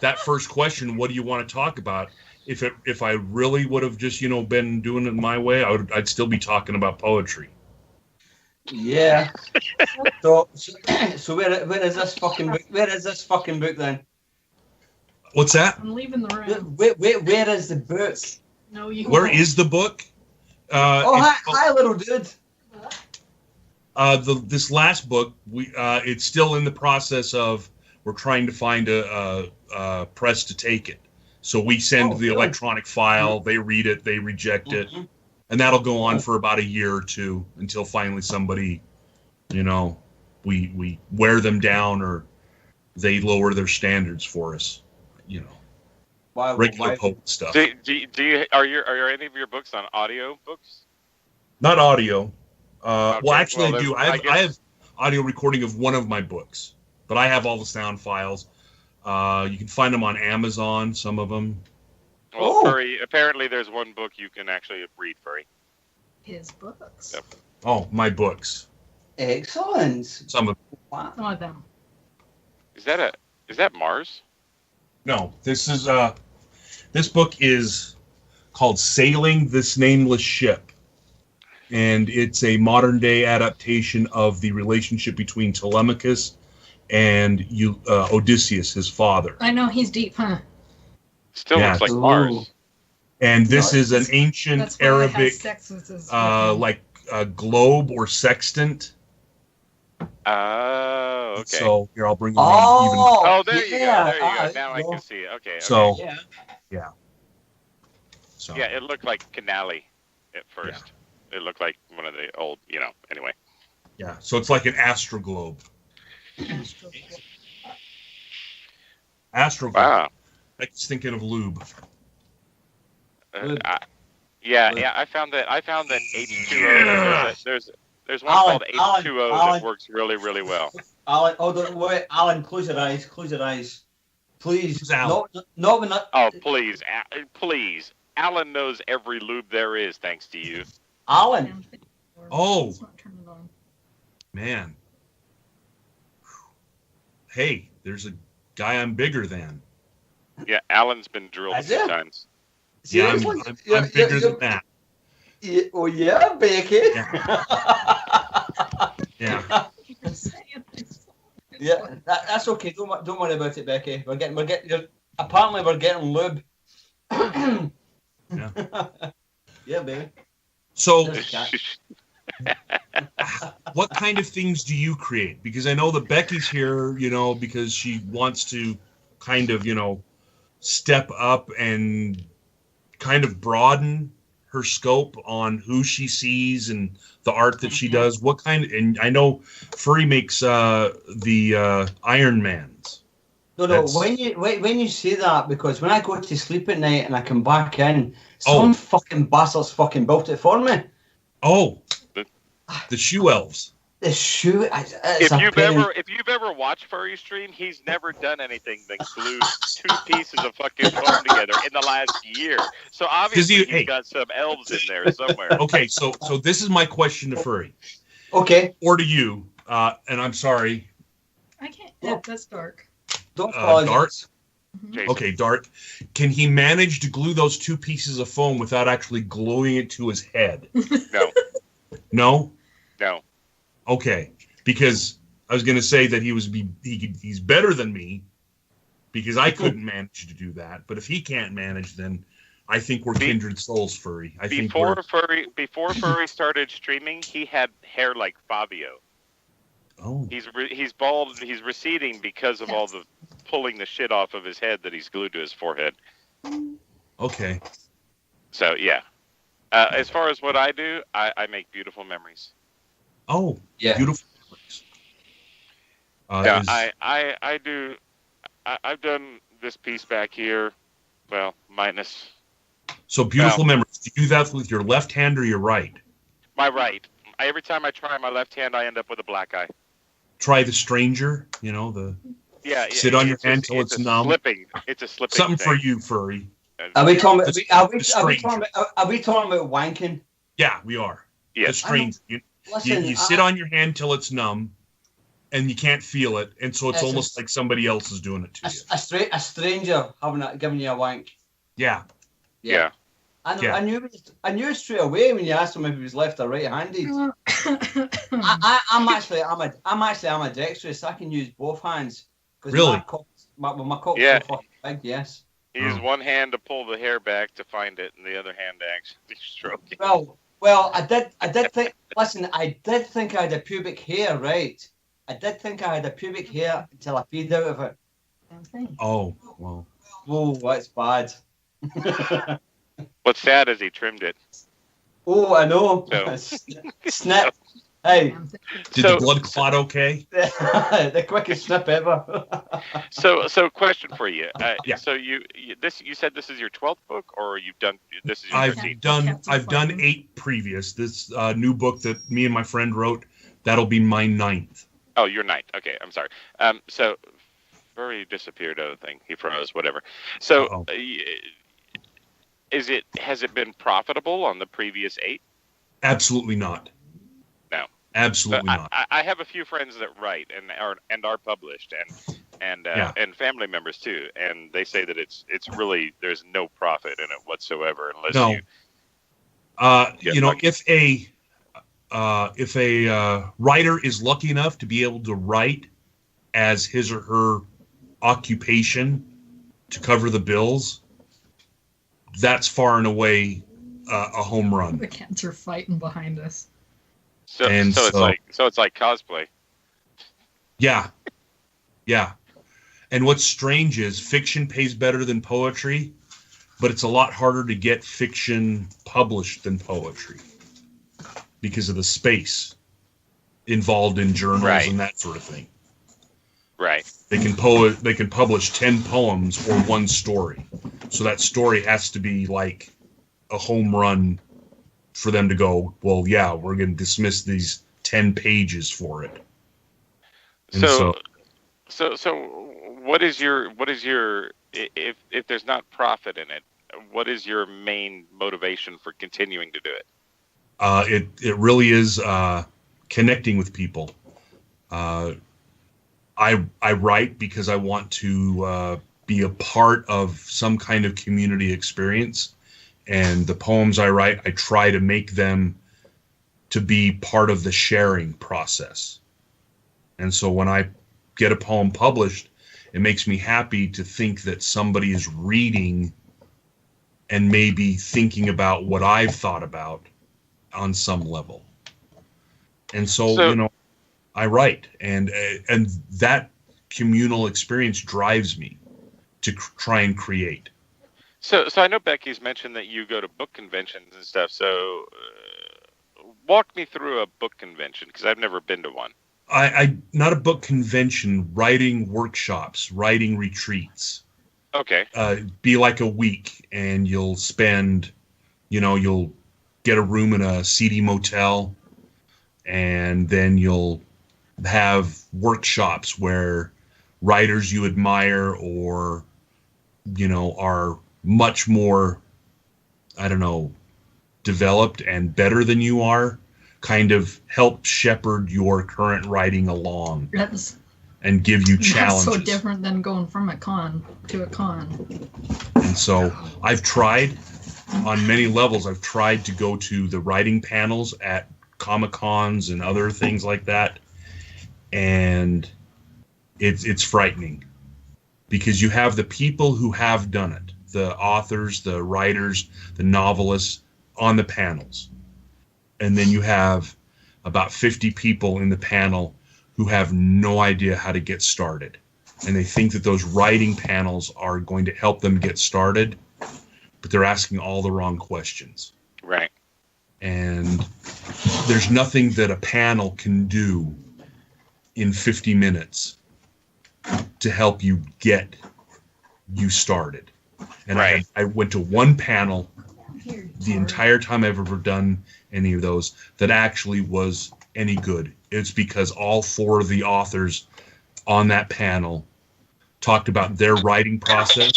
that first question, what do you want to talk about? If I really would have just, been doing it my way, I'd still be talking about poetry. Yeah. So where is this fucking book? Where is this fucking book then? What's that? I'm leaving the room. Where is the book? No, you. Where is the book? Hi, little dude. This last book, it's still in the process of we're trying to find a press to take it. So we send the really? electronic file, they read it, they reject it, and that'll go on for about a year or two until finally somebody, we wear them down or they lower their standards for us, regular poet stuff. Are any of your books on audio books? Not audio. Okay, well, actually, well, I do. I have audio recording of one of my books, but I have all the sound files. You can find them on Amazon, some of them. Well, Furry, apparently there's one book you can actually read, Furry. His books. Yep. Oh, my books. Excellent. Some of Some of them. Is that Mars? No, this book is called Sailing This Nameless Ship. And it's a modern day adaptation of the relationship between Telemachus and Odysseus, his father. I know, he's deep, huh? Still looks like Mars. And this is an ancient Arabic, sex with his like a globe or sextant. Oh, okay. So here, I'll bring them Oh, there you go. There you go. Now I can see it. Okay. So, yeah. So. Yeah, it looked like Canali at first. Yeah. It looked like one of the old, anyway. Yeah, so it's like an astroglobe. Astroglobe. Wow. I was thinking of lube. I found that H2O. There's one called H2O that works really, really well. Alan, wait, Alan, close your eyes. Close your eyes, please. Not when Oh, please, please. Alan knows every lube there is, thanks to you. Alan. Oh. Man. Hey, there's a guy I'm bigger than. Yeah, Alan's been drilled a few times. Yeah, I'm bigger than that. Yeah, oh yeah, Becky. Yeah. Yeah, that's okay. Don't worry about it, Becky. Apparently we're getting lube. Yeah. Yeah, baby. So, what kind of things do you create? Because I know that Becky's here, because she wants to kind of, step up and kind of broaden her scope on who she sees and the art that she does. What kind of, and I know Furry makes the Iron Mans. No, when you say that, because when I go to sleep at night and I come back in, some fucking bastards fucking built it for me. Oh, the shoe elves. The shoe. If you've ever watched Furry stream, he's never done anything than glue two pieces of fucking foam together in the last year. So obviously he's got some elves in there somewhere. Okay, so this is my question to Furry. Okay. Or to you, and I'm sorry. I can't. Yeah, that's dark. Don't Dart. Mm-hmm. Okay, Dart. Can he manage to glue those two pieces of foam without actually gluing it to his head? No. No? No. Okay, because I was going to say that he's better than me because I couldn't manage to do that. But if he can't manage, then I think we're kindred souls, Furry. Before Furry started streaming, he had hair like Fabio. Oh. He's bald. He's receding because of all the pulling the shit off of his head that he's glued to his forehead. Okay. So yeah, as far as what I do, I make beautiful memories. Oh, yeah, beautiful memories. I do. I've done this piece back here. Well, minus. So beautiful memories. Do you do that with your left hand or your right? My right. Every time I try my left hand, I end up with a black eye. Try the stranger. Sit on your hand till it's numb. It's a slipping. Something thing. for you, Furry. Are we talking about? Are we talking about wanking? Yeah, we are. Yeah. The stranger. You sit on your hand till it's numb, and you can't feel it, and so it's almost like somebody else is doing it to you. A stranger giving you a wank. Yeah. Yeah. I knew straight away when you asked him if he was left or right-handed. I'm actually ambidextrous. I can use both hands. Really? My cock's so fucking big. Yes. He used one hand to pull the hair back to find it, and the other hand to actually stroke it. Well, I did think. Listen, I did think I had a pubic hair, right? I did think I had a pubic hair until I peed out of it. Oh, well. Oh, that's bad. What's sad is he trimmed it. Oh, I know. So- Snip. Hey, Did the blood clot okay? the quickest snip ever. So question for you. Yeah. So you said this is your 12th book, or you've done this is your 13th? I've done 8 previous. This new book that me and my friend wrote, that'll be my 9th. Oh, you're 9th. Okay, I'm sorry. So Furry disappeared. Other thing, he froze. Whatever. So has it been profitable on the previous 8? Absolutely not. No. Absolutely not. I have a few friends that write and are published and family members too, and they say that it's really there's no profit in it whatsoever unless you. If a writer is lucky enough to be able to write as his or her occupation to cover the bills, that's far and away a home run. The cats are fighting behind us. So it's like cosplay. Yeah. And what's strange is fiction pays better than poetry, but it's a lot harder to get fiction published than poetry because of the space involved in journals and that sort of thing. Right. They can publish 10 poems or one story. So that story has to be like a home run for them to go, well, yeah, we're going to dismiss these 10 pages for it. And so what is your if there's not profit in it, what is your main motivation for continuing to do it? It really is connecting with people. I write because I want to be a part of some kind of community experience, and the poems I write, I try to make them to be part of the sharing process. And so when I get a poem published, it makes me happy to think that somebody is reading and maybe thinking about what I've thought about on some level. And so I write, and that communal experience drives me to try and create. So I know Becky's mentioned that you go to book conventions and stuff. So walk me through a book convention, because I've never been to one. I not a book convention, writing workshops, writing retreats. Okay. Be like a week, and you'll spend, you'll get a room in a seedy motel, and then you'll have workshops where writers you admire or, are much more, developed and better than you are, kind of help shepherd your current writing along and give you challenges. That's so different than going from a con to a con. And so I've tried on many levels. I've tried to go to the writing panels at Comic-Cons and other things like that. And it's frightening because you have the people who have done it, the authors, the writers, the novelists on the panels. And then you have about 50 people in the panel who have no idea how to get started. And they think that those writing panels are going to help them get started, but they're asking all the wrong questions. Right. And there's nothing that a panel can do in 50 minutes to help you get you started. And I went to one panel the entire time I've ever done any of those that actually was any good. It's because all 4 of the authors on that panel talked about their writing process,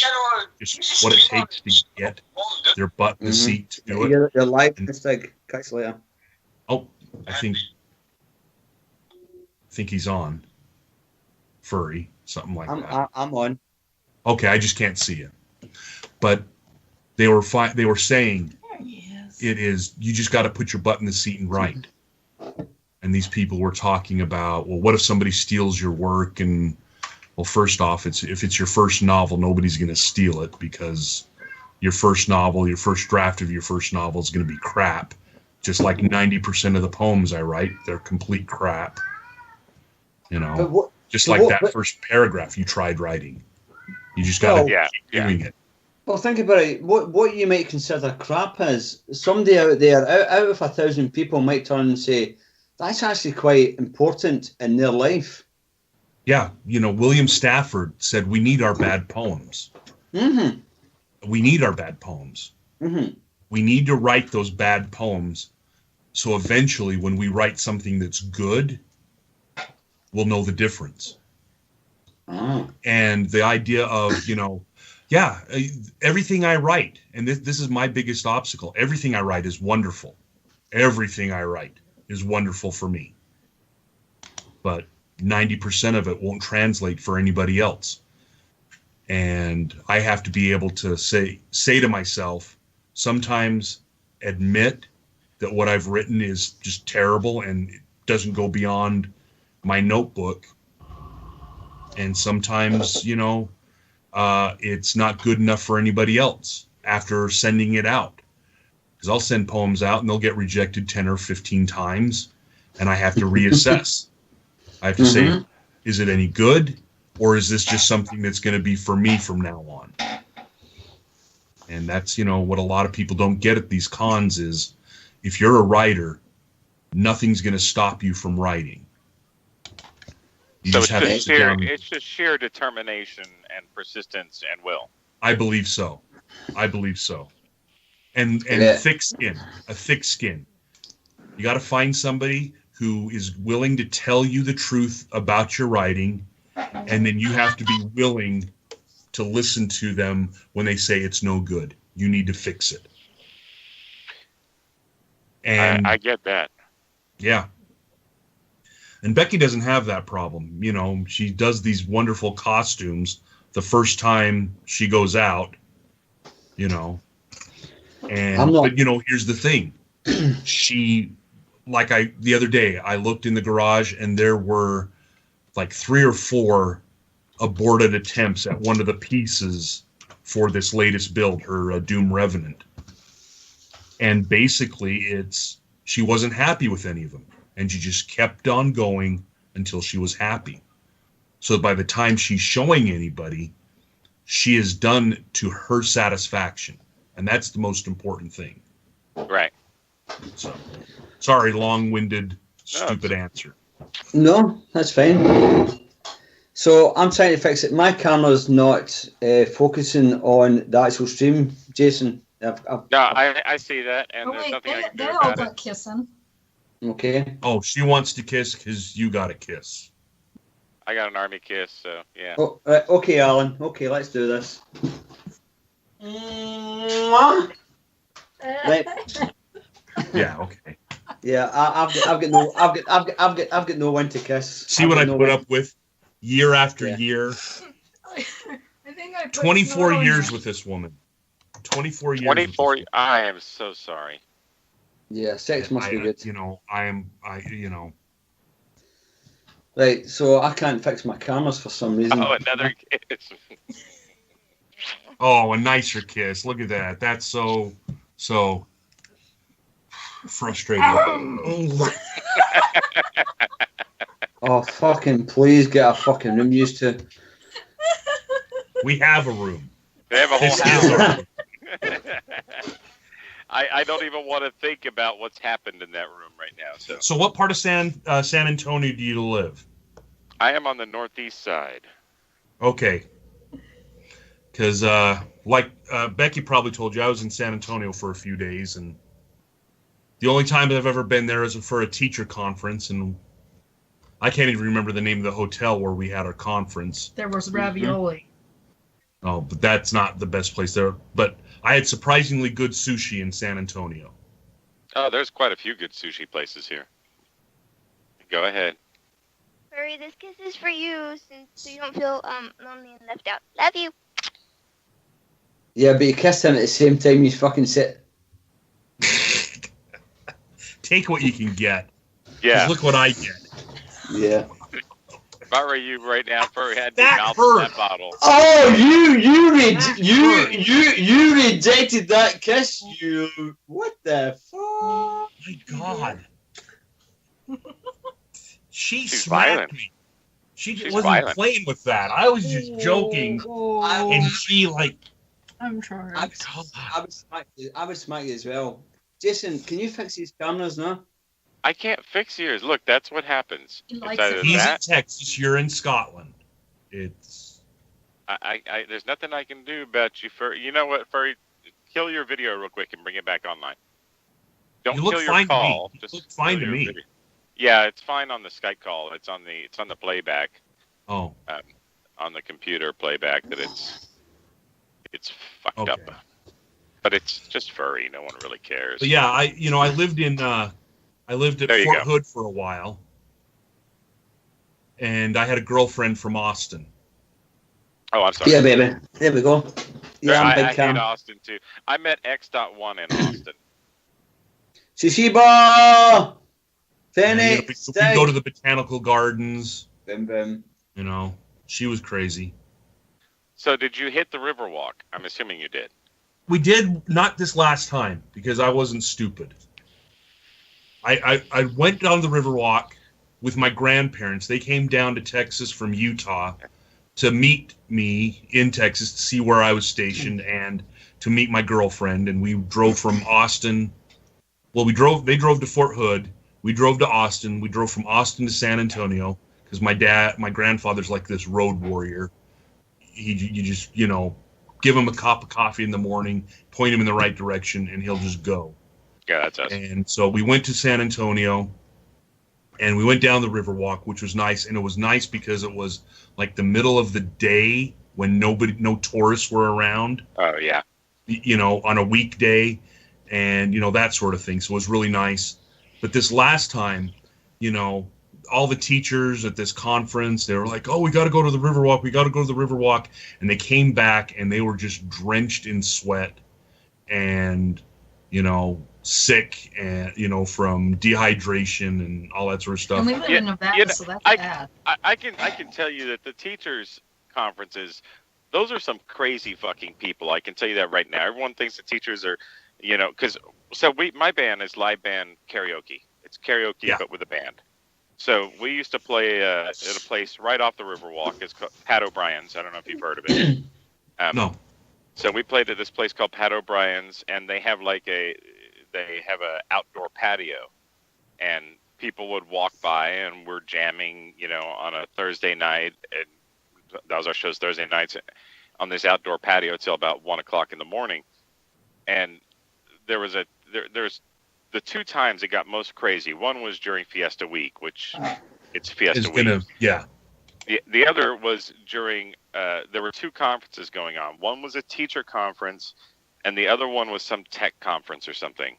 just what it takes to get their butt in the seat to do it. Your live mistake. Catch later. Oh, I think he's on. Furry, something like that. I'm on. Okay, I just can't see it. But they were saying it is, you just got to put your butt in the seat and write. And these people were talking about, well, what if somebody steals your work? And well, first off, if it's your first novel, nobody's going to steal it, because your first novel, your first draft of your first novel is going to be crap. Just like 90% of the poems I write, they're complete crap. Just like that first paragraph you tried writing. You just got to Well, keep doing it. Well, think about it. What you might consider crap is somebody out there, out of 1,000 people, might turn and say, that's actually quite important in their life. Yeah, William Stafford said we need our bad poems. Mm-hmm. We need our bad poems. Mm-hmm. We need to write those bad poems so eventually when we write something that's good, we'll know the difference. Oh. And the idea of, everything I write, and this is my biggest obstacle, everything I write is wonderful. Everything I write is wonderful for me. But 90% of it won't translate for anybody else. And I have to be able to say to myself, sometimes admit that what I've written is just terrible and it doesn't go beyond my notebook. And sometimes, it's not good enough for anybody else after sending it out. Because I'll send poems out and they'll get rejected 10 or 15 times. And I have to reassess. I have to say, is it any good? Or is this just something that's going to be for me from now on? And that's, what a lot of people don't get at these cons is if you're a writer, nothing's going to stop you from writing. You So just have to sit down. it's just sheer determination and persistence and will. I believe so. And thick skin, a thick skin. You got to find somebody who is willing to tell you the truth about your writing, and then you have to be willing to listen to them when they say it's no good. You need to fix it. And I get that. Yeah. And Becky doesn't have that problem. She does these wonderful costumes the first time she goes out, And but here's the thing. The other day I looked in the garage and there were like 3 or 4 aborted attempts at one of the pieces for this latest build, her Doom Revenant. And basically she wasn't happy with any of them. And she just kept on going until she was happy. So by the time she's showing anybody, she is done to her satisfaction. And that's the most important thing. Right. So, sorry, long-winded, stupid answer. No, that's fine. So I'm trying to fix it. My camera's not focusing on the actual stream, Jason. I see that, and there's nothing I can do they all about got it. kissing. Okay. Oh, she wants to kiss because you got a kiss. I got an army kiss, so yeah. Oh, okay, Alan. Okay, let's do this. Right. Yeah. Okay. Yeah, I've got no one to kiss. See what I put up with, year after year. I think I put 24 more years on with this woman. 24 years. 24. I am so sorry. Yeah, sex must be good. Right, so I can't fix my cameras for some reason. Oh, another kiss. Oh, a nicer kiss. Look at that. That's so frustrating. Oh, fucking please get a fucking room used to. We have a room. They have a This whole is our house. room. I don't even want to think about what's happened in that room right now. So what part of San Antonio do you live? I am on the northeast side. Okay. Because, Becky probably told you, I was in San Antonio for a few days, and the only time that I've ever been there is for a teacher conference, and I can't even remember the name of the hotel where we had our conference. There was ravioli. Oh, but that's not the best place there. But I had surprisingly good sushi in San Antonio. Oh, there's quite a few good sushi places here. Go ahead. Furry, this kiss is for you, so you don't feel lonely and left out. Love you. Yeah, but you kissed him at the same time you fucking sit. Take what you can get. Yeah. 'Cause look what I get. Yeah. If I were you right now, Furry had to That mouth hurt. that bottle. Oh, you rejected that kiss. You what the fuck? My God. She She's smacked violent. me. She She's wasn't violent. playing with that. I was just joking, and she like. I'm sorry. I would smack you as well. Jason, can you fix these cameras now? I can't fix yours. Look, that's what happens. He It's likes either it. He's in that. Texas. You're in Scotland. It's. There's nothing I can do about you, Furry. You know what, Furry? Kill your video real quick and bring it back online. Don't You look kill your fine to me. call. You Just look fine kill to your me. video. Yeah, it's fine on the Skype call. It's on the playback. Oh. On the computer playback that it's fucked Okay. up. But it's just Furry. No one really cares. But yeah, I lived at There you Fort go. Hood for a while, and I had a girlfriend from Austin. Oh, I'm sorry. Yeah, baby. There we go. Yeah, I'm I big hate cam. Austin too. I met X.1 in Austin. Shishiba! And, Phoenix! we go to the botanical gardens. Bim bim. You know, she was crazy. So did you hit the Riverwalk? I'm assuming you did. We did not this last time because I wasn't stupid. I went down the Riverwalk with my grandparents. They came down to Texas from Utah to meet me in Texas to see where I was stationed and to meet my girlfriend. And we drove from Austin. Well, they drove to Fort Hood. We drove to Austin. We drove from Austin to San Antonio because my grandfather's like this road warrior. You just, give him a cup of coffee in the morning, point him in the right direction, and he'll just go. Yeah, that's us. And so we went to San Antonio, and we went down the Riverwalk, which was nice. And it was nice because it was like the middle of the day when no tourists were around. Oh, yeah. On a weekday, and that sort of thing. So it was really nice. But this last time, all the teachers at this conference, they were like, "Oh, we got to go to the Riverwalk. We got to go to the Riverwalk." And they came back and they were just drenched in sweat and, sick and, from dehydration and all that sort of stuff. And we live in Nevada, so that's bad. I can tell you that the teachers' conferences, those are some crazy fucking people. I can tell you that right now. Everyone thinks the teachers are, my band is live band karaoke. It's karaoke, but with a band. So we used to play at a place right off the Riverwalk. It's called Pat O'Brien's. I don't know if you've heard of it. No. So we played at this place called Pat O'Brien's, and they have a outdoor patio, and people would walk by, and we're jamming, on a Thursday night, and that was our shows Thursday nights on this outdoor patio till about 1:00 in the morning, and there's the two times it got most crazy. One was during Fiesta Week, which it's Fiesta Week. The other was during, there were two conferences going on. One was a teacher conference, and the other one was some tech conference or something.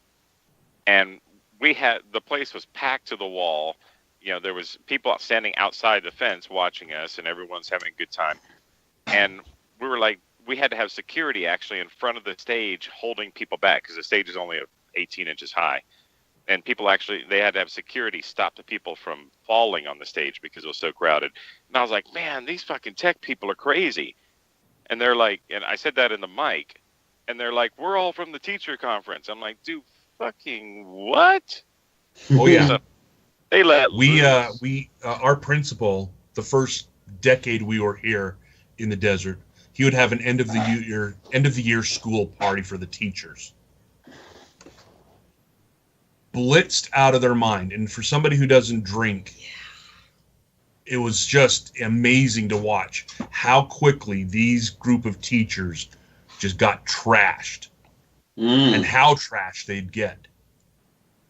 And the place was packed to the wall. There was people standing outside the fence watching us, and everyone's having a good time. And we were like, we had to have security actually in front of the stage holding people back because the stage is only 18 inches high. And people they had to have security stop the people from falling on the stage because it was so crowded. And I was like, man, these fucking tech people are crazy. And they're like, and I said that in the mic, and they're like, we're all from the teacher conference. I'm like, dude, fucking what? Oh, yeah. So they let our principal, the first decade we were here in the desert, he would have an end of the year school party for the teachers. Blitzed out of their mind. And for somebody who doesn't drink, it was just amazing to watch how quickly these group of teachers just got trashed and how trashed they'd get.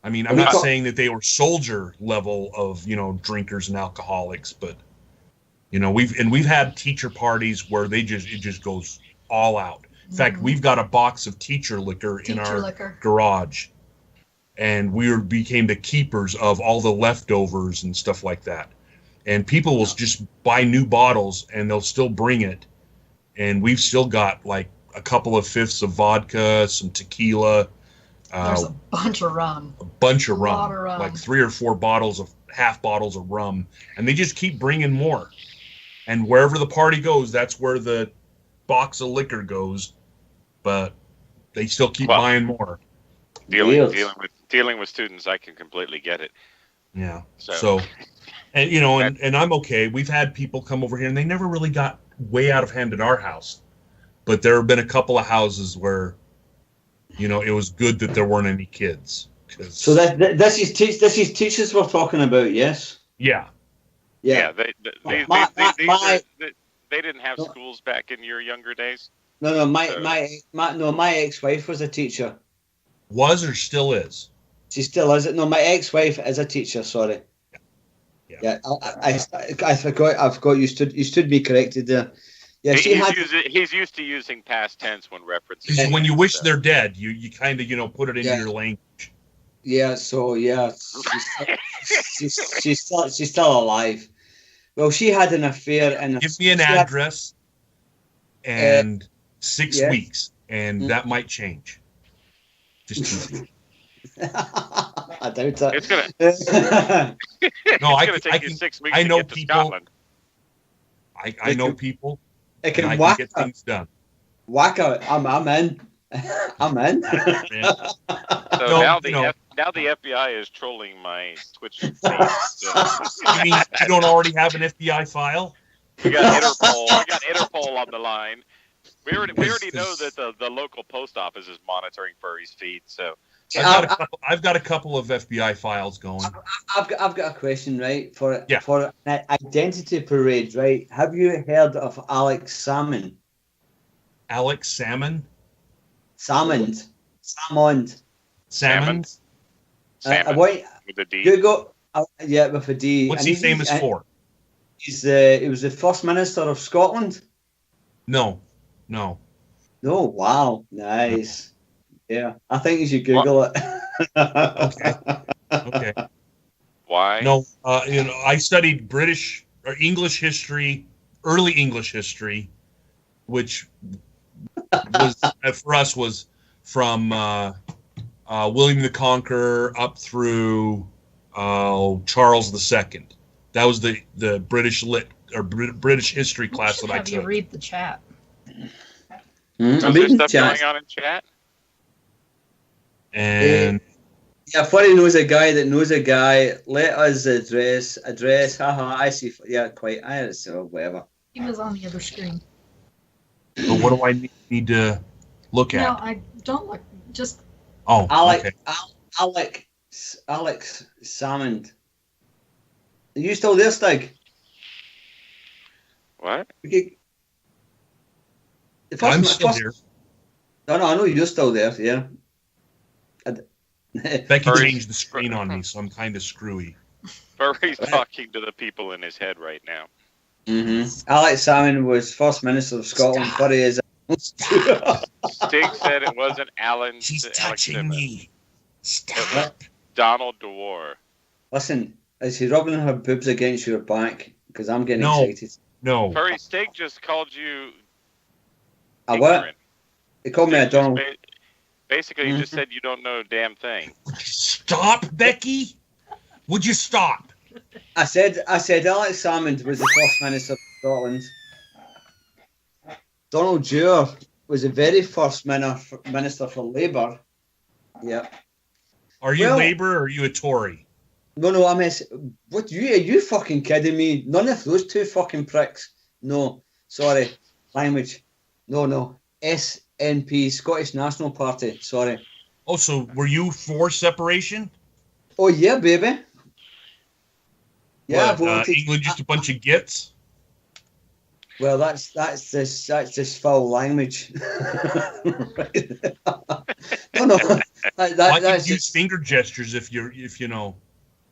I mean, I'm not saying that they were soldier level of, drinkers and alcoholics, but we've had teacher parties where it just goes all out. In fact, we've got a box of teacher liquor in our garage. And we became the keepers of all the leftovers and stuff like that. And people will just buy new bottles and they'll still bring it. And we've still got like a couple of fifths of vodka, some tequila. There's a bunch of rum. Like 3 or 4 half bottles of rum. And they just keep bringing more. And wherever the party goes, that's where the box of liquor goes. But they still keep buying more. Dealing with students, I can completely get it. Yeah. So, So and and I'm okay. We've had people come over here and they never really got way out of hand at our house. But there have been a couple of houses where, it was good that there weren't any kids. So this is teachers we're talking about, yes? Yeah. yeah, they didn't have schools back in your younger days. No, my ex-wife was a teacher. Was or still is? She still is. No, my ex-wife is a teacher. Sorry. Yeah. I forgot. I forgot. You stood me corrected there. Yeah, he's used to using past tense when referencing. When you wish they're dead, you kind of put it into your language. Yeah. So she's still alive. Well, she had an affair, and give me an address and 6 weeks, and that might change. Just teasing. I doubt that. It's gonna. No, it's gonna take you 6 weeks. I know to get to people. Scotland. I know people. It can whack get things done. Whack out. I'm in. I'm in. So now the FBI is trolling my Twitch feed. So. You mean you don't already have an FBI file? We got Interpol on the line. We already know that the local post office is monitoring Furry's feed. So I've got a couple of FBI files going. I've got a question, right? For an identity parade, right? Have you heard of Alex Salmond? Alex Salmond? Salmond. Salmon. With a D. Google. Yeah, with a D. What's he famous for? He was the First Minister of Scotland. No. Wow, nice. Yeah, I think you should Google it. Okay. Why? No, I studied British or English history, early English history, which was for us was from William the Conqueror up through Charles II. That was the British British history class that I took. Have you read the chat? Is there stuff going on in chat? And Funny knows a guy that knows a guy. Let us address. Haha, I see. Yeah, quite. So whatever. He was on the other screen. But what do I need to look at? No, I don't look. Just. Oh, Alex Salmond. Are you still there, Stig? What? Okay. I'm still here. No, I know you're still there. Yeah. Becky changed the screen on me, so I'm kind of screwy. Furry's talking to the people in his head right now. Mm-hmm. Alex Salmond was First Minister of Scotland. Furry is. Stig said it wasn't Alan. She's touching me. Stop. Donald DeWar. Listen, is he rubbing her boobs against your back? Because I'm getting excited. No. Furry, Stig just called you. What? He called me a Donald. Basically, he just said you don't know a damn thing. Stop, Becky. Would you stop? I said Alex Salmond was the First Minister of Scotland. Donald Dewar was the very first Minister for Labour. Yeah. Are you Labour or are you a Tory? No, I mean, what are you fucking kidding me? None of those two fucking pricks. No, sorry. Language. No. SNP, Scottish National Party. Sorry. Oh, so were you for separation? Oh, yeah, baby. Yeah, England just a bunch of gits? Well, that's just foul language. No. That's use finger gestures if you know.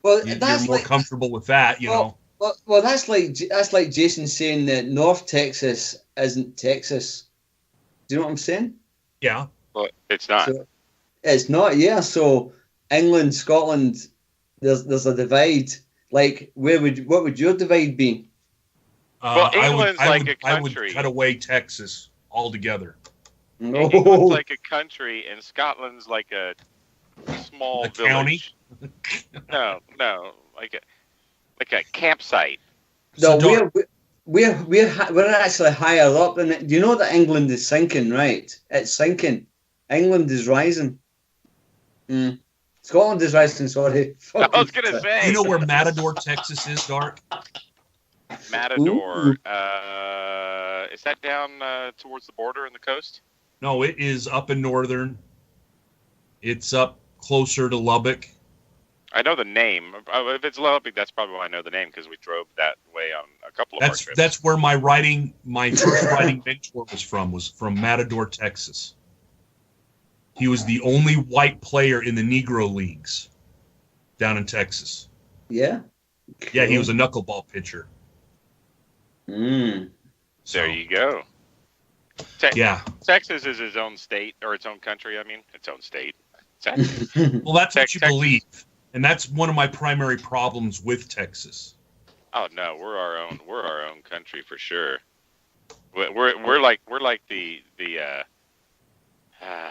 Well, you're more comfortable with that, you know. Well, that's like Jason saying that North Texas isn't Texas. Do you know what I'm saying? Yeah. Well, it's not. So, it's not. Yeah. So England, Scotland, there's a divide. Like, what would your divide be? Well, England's I like a country. I would cut away Texas altogether. No. England's like a country, and Scotland's like a small village. County? No, like a campsite. No, so we're actually higher up than it. Do you know that England is sinking? Right, it's sinking. England is rising. Scotland is wrestling, sorry. I was going to say. You know where Matador, Texas is, Dark? Matador. Is that down towards the border and the coast? No, it is up in northern. It's up closer to Lubbock. I know the name. If it's Lubbock, that's probably why I know the name, because we drove that way on a couple of our trips. That's where my first writing mentor was from Matador, Texas. He was the only white player in the Negro Leagues down in Texas. Yeah? Yeah, he was a knuckleball pitcher. Mm. There you go. Yeah. Texas is its own state, or its own country, I mean. Its own state. Well, that's what you believe. And that's one of my primary problems with Texas. Oh no, we're our own country for sure. We're like the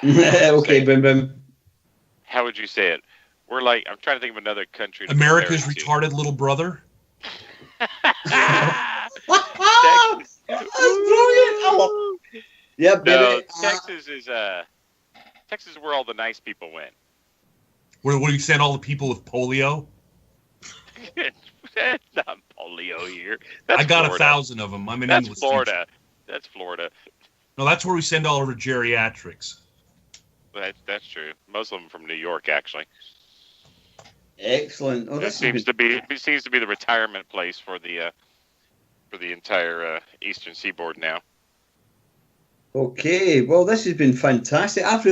okay, Bim Bim. How would you say it? We're like, I'm trying to think of another country. America's retarded little brother. That's brilliant. Yeah, baby. No, Texas is where all the nice people went. Where you send all the people with polio? That's not polio here. That's I got Florida. 1,000 of them. I'm in That's English. Florida. Teacher. That's Florida. No, that's where we send all of our geriatrics. That's true. Most of them from New York, actually. Excellent. Oh, It seems to be the retirement place for the entire Eastern Seaboard now. Okay, well, this has been fantastic. I've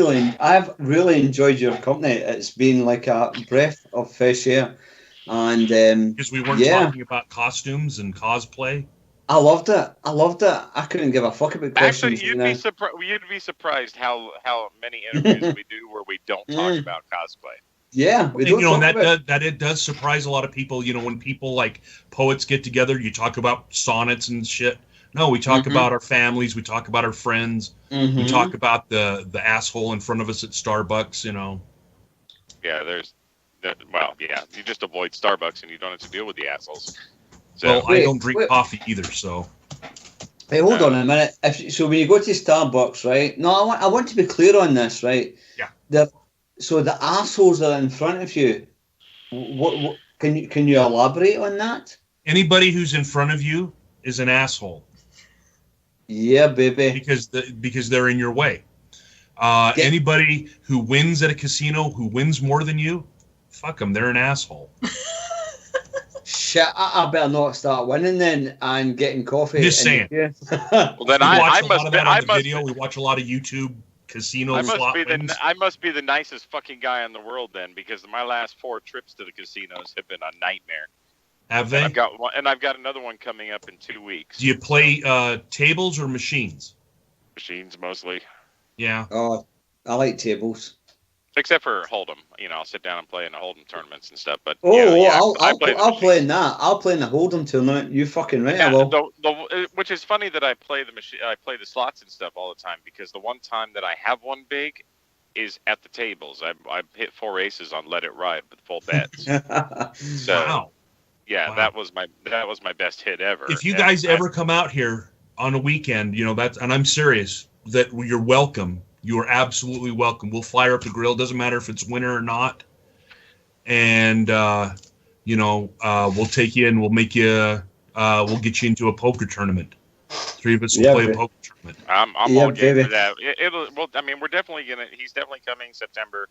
really enjoyed your company. It's been like a breath of fresh air, and because we weren't talking about costumes and cosplay. I loved it. I couldn't give a fuck about costumes. Actually, you'd be surprised how many interviews we do where we don't talk about cosplay. Yeah, we don't that it does surprise a lot of people. You know, when people like poets get together, you talk about sonnets and shit. No, we talk about our families. We talk about our friends. We talk about the asshole in front of us at Starbucks, you know. Yeah, you just avoid Starbucks and you don't have to deal with the assholes. So, well, I don't drink coffee either, so. Hey, hold on a minute. So when you go to Starbucks, right? No, I want to be clear on this, right? Yeah. So the assholes that are in front of you, what can you elaborate on that? Anybody who's in front of you is an asshole. Yeah, baby. Because they're in your way. Anybody who wins at a casino, who wins more than you, fuck them. They're an asshole. Shit, I better not start winning then and getting coffee. Just saying. Well, then I must be. We watch a lot of YouTube casino slot wins. I must be the nicest fucking guy in the world then, because my last 4 trips to the casinos have been a nightmare. Have they? I've got another one coming up in 2 weeks. Do you play tables or machines? Machines mostly. Yeah. Oh, I like tables. Except for Hold'em, I'll sit down and play in the Hold'em tournaments and stuff. But I'll play in that. I'll play in the Hold'em tournament. You fucking right, I will. Which is funny that I play the machine. I play the slots and stuff all the time, because the one time that I have one big is at the tables. I hit 4 aces on Let It Ride with full bets. So, wow. Yeah, wow. that was my best hit ever. If you guys ever come out here on a weekend, and I'm serious, that you're welcome. You are absolutely welcome. We'll fire up the grill. Doesn't matter if it's winter or not. And, we'll take you and we'll make you, we'll get you into a poker tournament. 3 of us will play a poker tournament. I'm all game for that. We're definitely he's definitely coming September.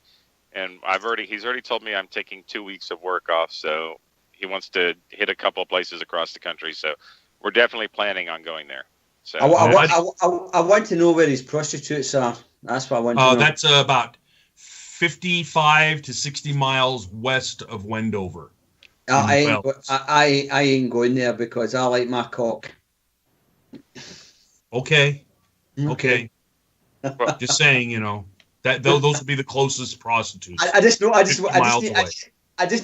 And he's already told me I'm taking 2 weeks of work off. So he wants to hit a couple of places across the country. So we're definitely planning on going there. So I want to know where his prostitutes are. That's what I want to know. That's about 55 to 60 miles west of Wendover. I ain't going there because I like my cock. Okay. Just saying, that those would be the closest prostitutes. I just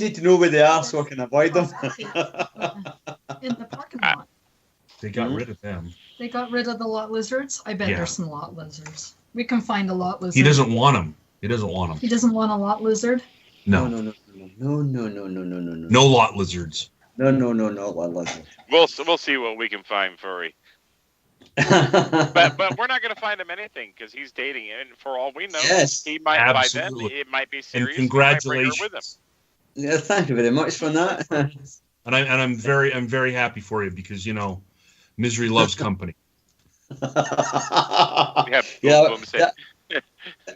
need to know where they are so I can avoid them. In the parking lot. They got rid of them. They got rid of the lot lizards. I bet there's some lot lizards. We can find a lot lizard. He doesn't want them. He doesn't want a lot lizard? No. No No lot lizards. No lot lizards. We'll see what we can find, furry. But we're not going to find him anything because he's dating, and for all we know, Yes. he might Absolutely. by then it might be And serious. He might bring her congratulations. with him. Yeah, thank you very much for that. And I'm very happy for you because misery loves company. Yeah, Yeah, Boom said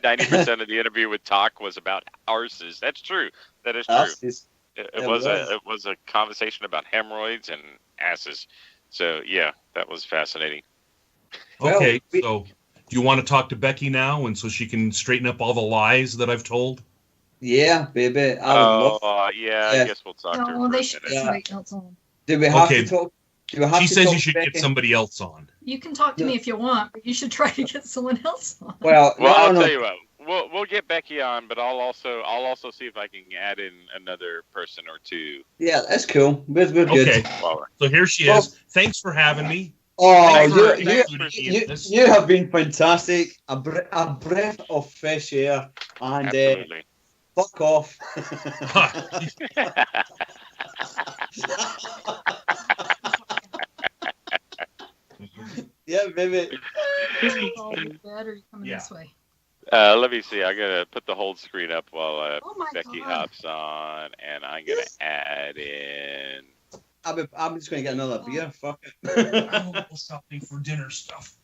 90% of the interview with Talk was about arses. That's true. That is true. asses. It It was was. it was a conversation about hemorrhoids and asses. So yeah, that was fascinating. Well, Okay, so do you want to talk to Becky now, and so she can straighten up all the lies that I've told? Yeah, baby. I would love. Yeah, Yeah. I guess we'll talk to her No, for they a should minute. get Yeah. somebody else on. Do we have Okay. to talk? Do we have She to says talk you should Becky? get somebody else on. You can talk to No. me if you want, but you should try to get someone else on. Well, Well, I'll no. tell you what. We'll get Becky on, but I'll also see if I can add in another person or two. Yeah, that's cool. We're good. Okay, While so here she Well- is. Thanks for having me. Oh, Thanks for you including me in this. have been fantastic. A breath of fresh air, and absolutely. fuck off. Yeah, baby. Oh, you bad, or are you coming Yeah. this way? Let me see. I'm gonna put the whole screen up while Oh my Becky God. hops on, and I'm gonna add in. I'm just going to get another beer. Fuck I'm a it. little something for dinner stuff.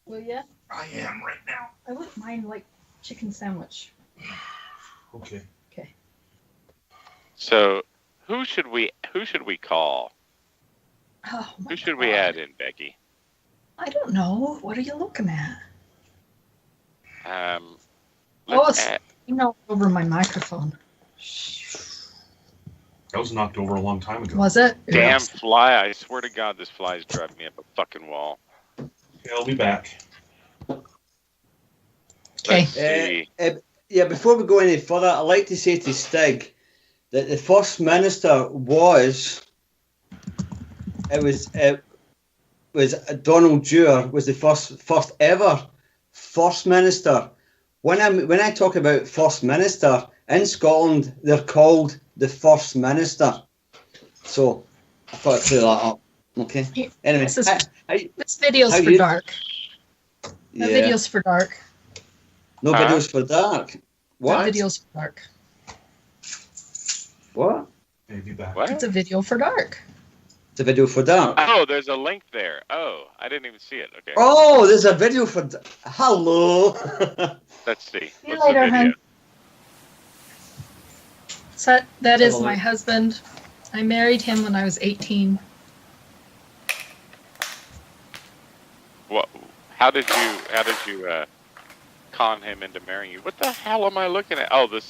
Will ya? I am right now. I wouldn't mind like chicken sandwich. Okay. Okay. So, who should we call? Oh my Who should we God. add in, Becky? I don't know. What are you looking at? Um, Oh, let's it's add, over my microphone. That was knocked over a long time ago. Was it? damn Yes. fly! I swear to God, this fly is driving me up a fucking wall. Okay, I'll be back. Okay. Let's see. Yeah, before we go any further, I'd like to say to Stig that the First Minister was Donald Dewar was the first ever First Minister. When I talk about First Minister in Scotland, they're called the First Minister. So I thought I'd clear that up. Okay. Anyway, This is- I- This video's How for you- dark. yeah, The video's for dark. no Huh? videos for dark. What? The video's for dark. What? Maybe back. What? It's a video for dark. It's a video for dark. Oh, there's a link there. Oh, I didn't even see it. Okay, Oh, there's a video for. Hello. let's see. See you What's later, the video? hun. So that is Hello. my husband. I married him when I was 18. What? How did you con him into marrying you? What the hell am I looking at? Oh, the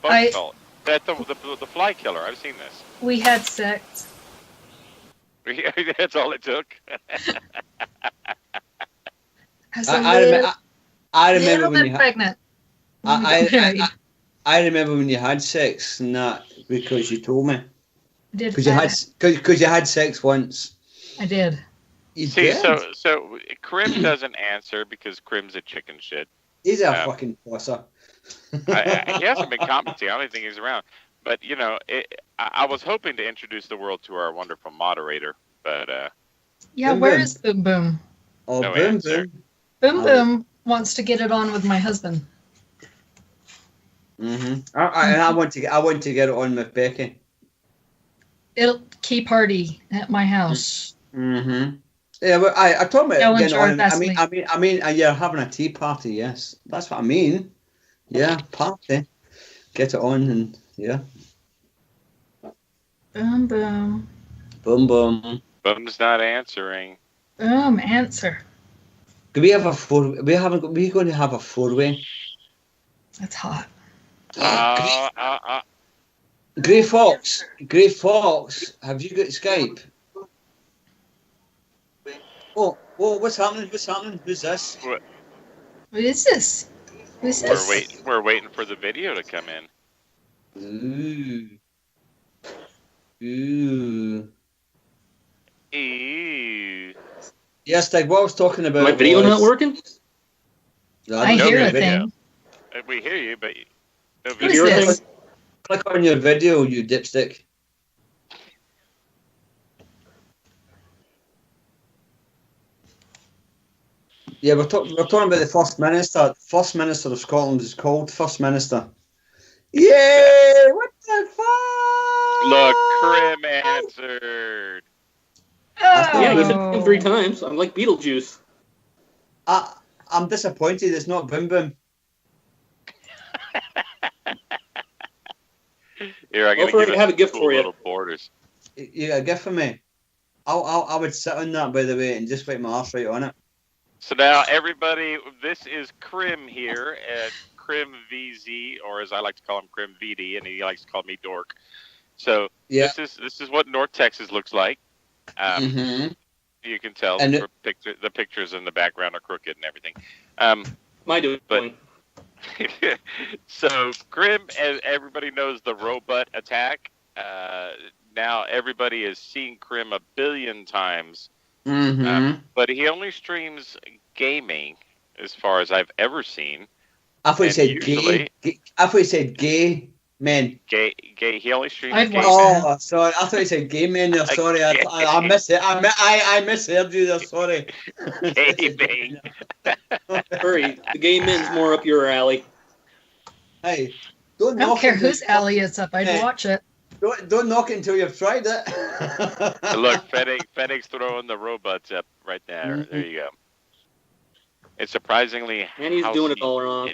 bug cult. That's the fly killer. I've seen this. We had sex. That's all it took. As a I little remember when bit you. pregnant. when we got married. I remember when you had sex and that because you told me. I did. Because you had sex once. I did. You See, did. so Krim doesn't answer because Krim's a chicken shit. He's a Yeah. fucking tosser. He hasn't been commenting. I don't think he's around. But I was hoping to introduce the world to our wonderful moderator, but Yeah, Boom where Boom. is Boom Boom? Oh, No boom, answer. boom. Boom Oh. Boom wants to get it on with my husband. I want to get it on with Becky. It'll key party at my house. Yeah, well, I told me No getting one's on. Vaseline. I mean, you're having a tea party. Yes, that's what I mean. Yeah, party. Get it on and yeah. Boom Boom. Boom, boom. Bum's not answering. Boom. Answer. Do we have a four? We're going to have a four-way. That's hot. Grey Fox, have you got Skype? Oh, what's happening? Who's this? What is this? Who's this? We're waiting for the video to come in. Ooh. Ew. Yes, like what I was talking about. My video not working? I no hear a video. thing. We hear you, but no Who is video. this? Click on your video, you dipstick. Yeah, we're talking about the First Minister. First Minister of Scotland is called First Minister. Yay! What the fuck? Look, Krim answered. Yeah, he Oh. said it 3 times. I'm like Beetlejuice. I'm disappointed it's not Boom Boom. Here, I gotta Well, give I have a it gift cool for you. little borders. You got a gift for me? I would sit on that, by the way, and just wipe my arse right on it. So now, everybody, this is Krim here at Krim VZ, or as I like to call him, Krim VD, and he likes to call me Dork. So Yeah. this is what North Texas looks like. You can tell And the pictures in the background are crooked and everything. My doing. But- So Krim, as everybody knows, the robot attack. Now everybody has seen Krim a billion times. But he only streams gaming, as far as I've ever seen. I thought you And said usually- gay. I thought you said gay men. Gay. He only streams I'd gaming. watch Oh, sorry. I thought you said gay men there. Sorry, I missed it. I misheard you there. Sorry. Gaming. Hurry, the gay men's more up your alley. Hey, don't I don't knock care it whose until- alley it's up. I'd Hey. watch it. Don't knock it until you've tried it. Look, Fennec's throwing the robots up right there. Mhm. There you go. It's surprisingly. And he's doing it all wrong.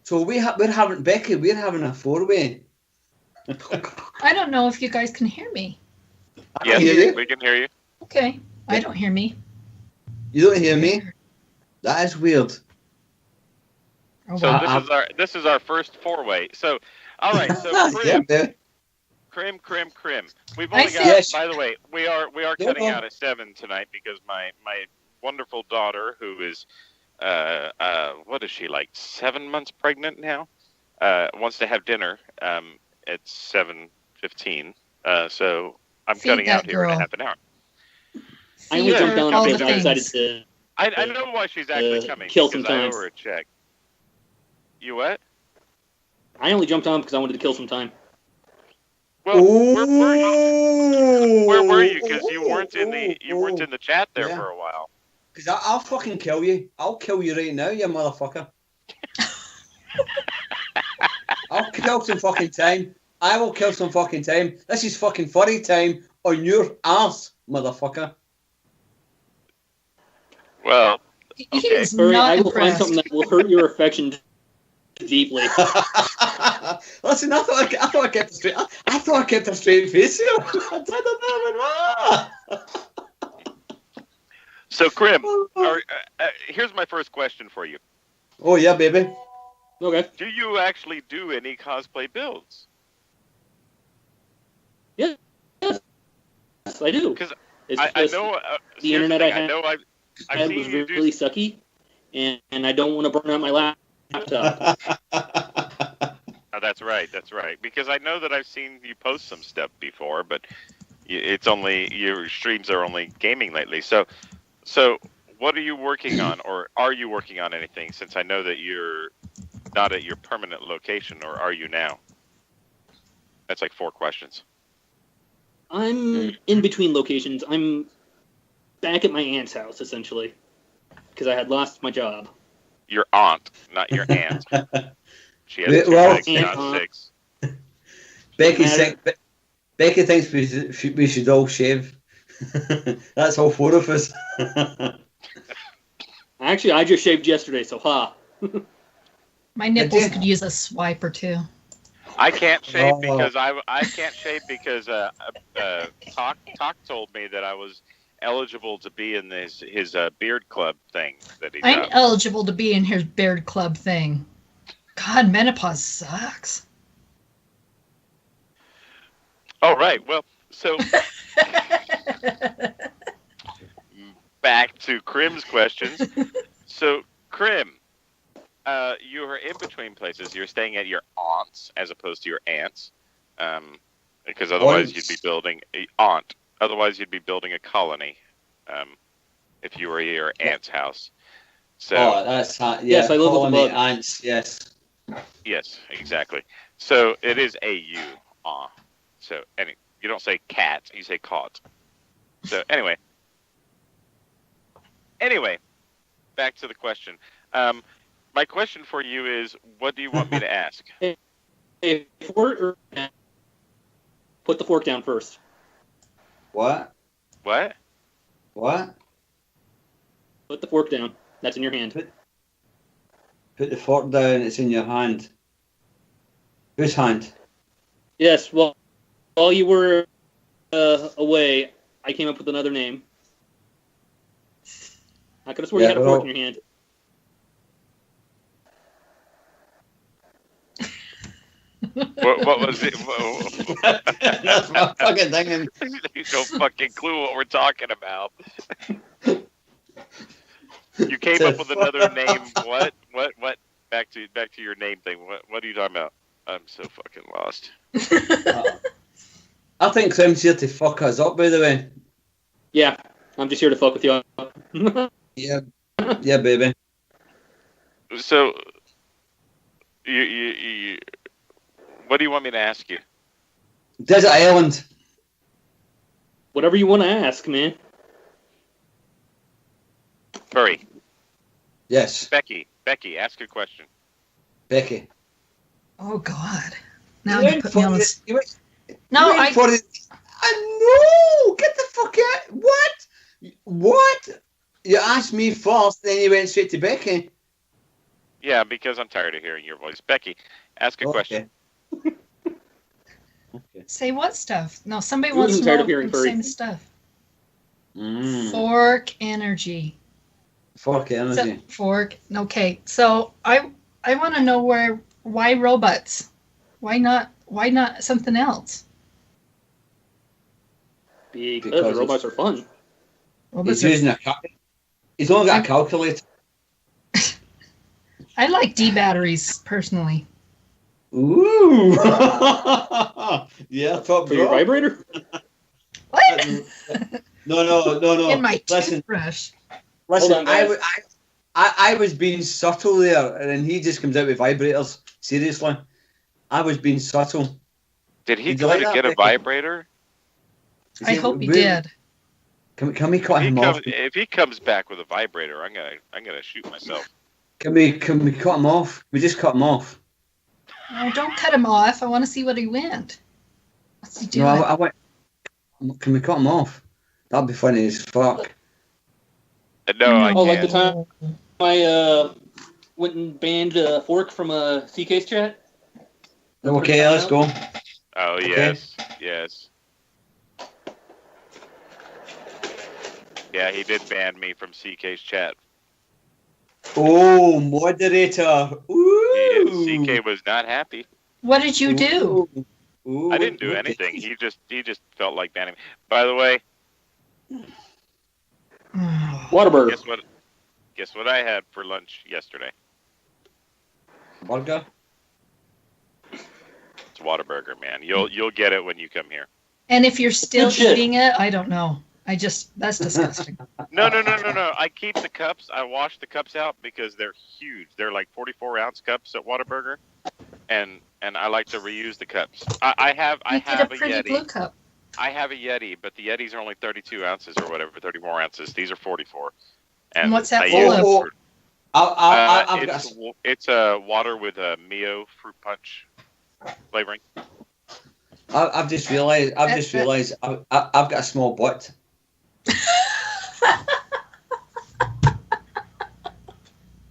So we're having Becky. We're having a 4-way. I don't know if you guys can hear me. I can hear Yes, you. we can hear you. Okay. I don't hear me. You don't hear me. That is weird. Oh, So wow. this is our first 4-way. So, all right. So Yeah, Krim. We've I only got. said- By the way, we are Yeah, cutting well- out at 7 tonight because my wonderful daughter, who is what is she, like 7 months pregnant now, wants to have dinner at 7:15. So I'm Feed cutting out that here in a girl. half an hour. I only Feed jumped her down all because the I decided things. to. I know why she's actually coming. kill because some I owe time. her a check. You what? I only jumped on because I wanted to kill some time. Well, where were you? Where were you? Because you weren't in the chat there Yeah. for a while. Because I'll fucking kill you. I'll kill you right now, you motherfucker. I'll kill some fucking time. I will kill some fucking time. This is fucking furry time on your ass, motherfucker. Well, He's Hurry, I not will find impressed. something that will hurt your affection deeply. Listen, I thought I kept a straight. I thought I kept a straight face here. I so Krim, didn't here's my first question for you. Oh yeah, baby. Okay. Do you actually do any cosplay builds? Yes, I do. Because It's I just know the here's internet thing, I I know I've had seen was you really do. sucky, and I don't want to burn out my laptop. Oh, that's right. Because I know that I've seen you post some stuff before, but it's only your streams are only gaming lately. So what are you working on, or are you working on anything? Since I know that you're not at your permanent location, or are you now? That's like 4 questions. I'm in between locations. I'm back at my aunt's house, essentially, because I had lost my job. Your aunt, not your aunt. She has Wait, 2 well- legs, not Aunt. 6. Becky thinks we should all shave. That's all 4 of us. Actually, I just shaved yesterday, so ha. My nipples Yeah. could use a swipe or two. I can't shave Oh. because I can't shave because Talk told me that I was eligible to be in his beard club thing that he's I'm up. eligible to be in his beard club thing. God, menopause sucks. Oh right, well, so back to Krim's questions. So Krim, you are in between places. You're staying at your aunt's as opposed to your aunt's, because otherwise Aunts. you'd be building a aunt. Otherwise you'd be building a colony, if you were at your aunt's house. So Oh, that's yeah. Yes, I live with the colony bug. ants. Yes. yes, exactly. So it is AU. So you don't say cat, you say caught. So anyway, back to the question. My question for you is, what do you want me to ask? Hey, put the fork down first. What? What? What? Put the fork down. That's in your hand. Put the fork down. It's in your hand. Whose hand? Yes. Well, while you were away, I came up with another name. I could have sworn you had a fork in your hand. What was it? That's my fucking thing. No fucking clue what we're talking about. You came up with another name. What? Back to your name thing. What are you talking about? I'm so fucking lost. I think Clem's here to fuck us up, by the way. Yeah, I'm just here to fuck with you. Yeah, baby. So, you what do you want me to ask you? Desert Island. Whatever you want to ask, man. Furry. Yes. Becky, ask a question. Becky. Oh God! Now you put me on this. No, I know. Get the fuck out. What? You asked me first, then you went straight to Becky. Yeah, because I'm tired of hearing your voice. Becky, ask a question. Okay. Say what stuff? No, somebody wants to know the same stuff. Fork energy. Fork energy. Fork. Okay, so I want to know why robots? Why not something else? Because robots are fun. He's only got a calculator. I like D batteries personally. Ooh. Yeah, top for your vibrator. What? No. In my toothbrush. Listen, I was being subtle there, and then he just comes out with vibrators. Seriously, I was being subtle. Did he try to get a vibrator? I hope he did. Can we cut him off? If he comes back with a vibrator, I'm gonna shoot myself. Can we cut him off? We just cut him off. No, don't cut him off. I want to see what he went. What's he doing? No, I went. Can we cut him off? That'd be funny as fuck. No, I can't. Like the time I went and banned Fork from a CK's chat? Okay, let's go. Oh, okay. Yes. Yeah, he did ban me from CK's chat. Oh, moderator. Ooh. CK was not happy. What did you do? Ooh, I didn't do anything. He just felt like banning me. By the way, Whataburger. Guess what I had for lunch yesterday? Burger. It's Whataburger, man. You'll get it when you come here. And if you're still eating it, I don't know. That's disgusting. No. I keep the cups. I wash the cups out because they're huge. They're like 44-ounce cups at Whataburger, and I like to reuse the cups. I have a Yeti. Blue cup. I have a Yeti, but the Yetis are only 32 ounces or whatever, 34 ounces. These are 44. And what's that full of? It's a water with a Mio fruit punch flavoring. I've just realised I've got a small butt.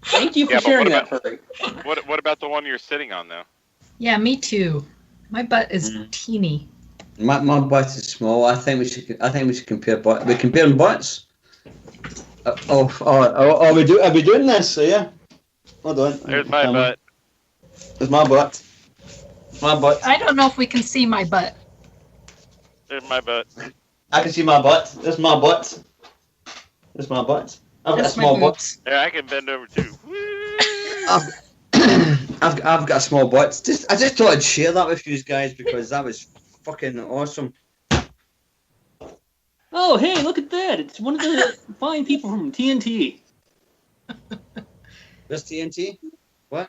Thank you for sharing that, Furry. What about the one you're sitting on, though? Yeah, me too. My butt is teeny. My butt is small. I think we should compare butts. We're comparing butts. Are we doing this? So yeah. Hold on. There's my butt. There's my butt. My butt. I don't know if we can see my butt. There's my butt. I can see my butt. There's my butt. There's my butt. I've got a small butt. Yeah, I can bend over too. I've got a small butt. I just thought I'd share that with you guys because that was fucking awesome. Oh, hey, look at that. It's one of the fine people from TNT. This TNT? What?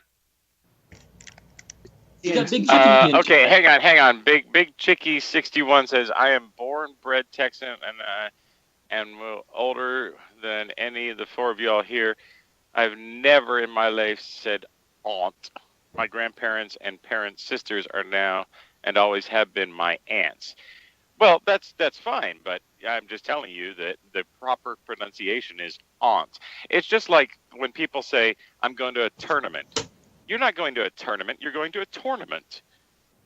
TNT. Okay, hang on. Big Chicky 61 says, I am born, bred Texan, and older than any of the four of y'all here. I've never in my life said aunt. My grandparents and parents' sisters are now and always have been my aunts. Well, that's fine, but I'm just telling you that the proper pronunciation is aunt. It's just like when people say, I'm going to a tournament. You're not going to a tournament, you're going to a tournament.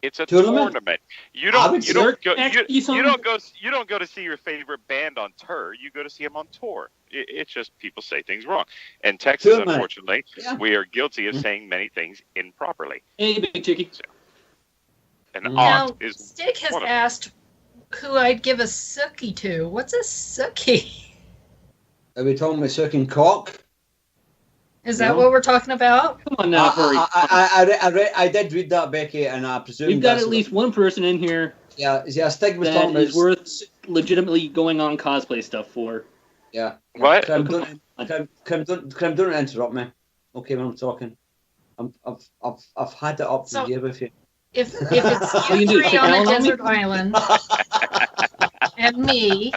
It's a tournament. You don't go to see your favorite band on tour. You go to see them on tour. It's just people say things wrong. In Texas, unfortunately, we are guilty of saying many things improperly. Hey, Big Chicky. So, an Now, aunt is Stig has asked who I'd give a sookie to. What's a sookie? Are we talking about sucking cock? Is that what we're talking about? Come on now, Furry. I did read that, Becky, and I presume we've got at least one person in here. Yeah, Stig was that talking about is worth legitimately going on cosplay stuff for. Yeah. What? Crim, don't interrupt me. Okay, when I'm talking, I've had it up for a year with you. If it's you three on a desert island and me.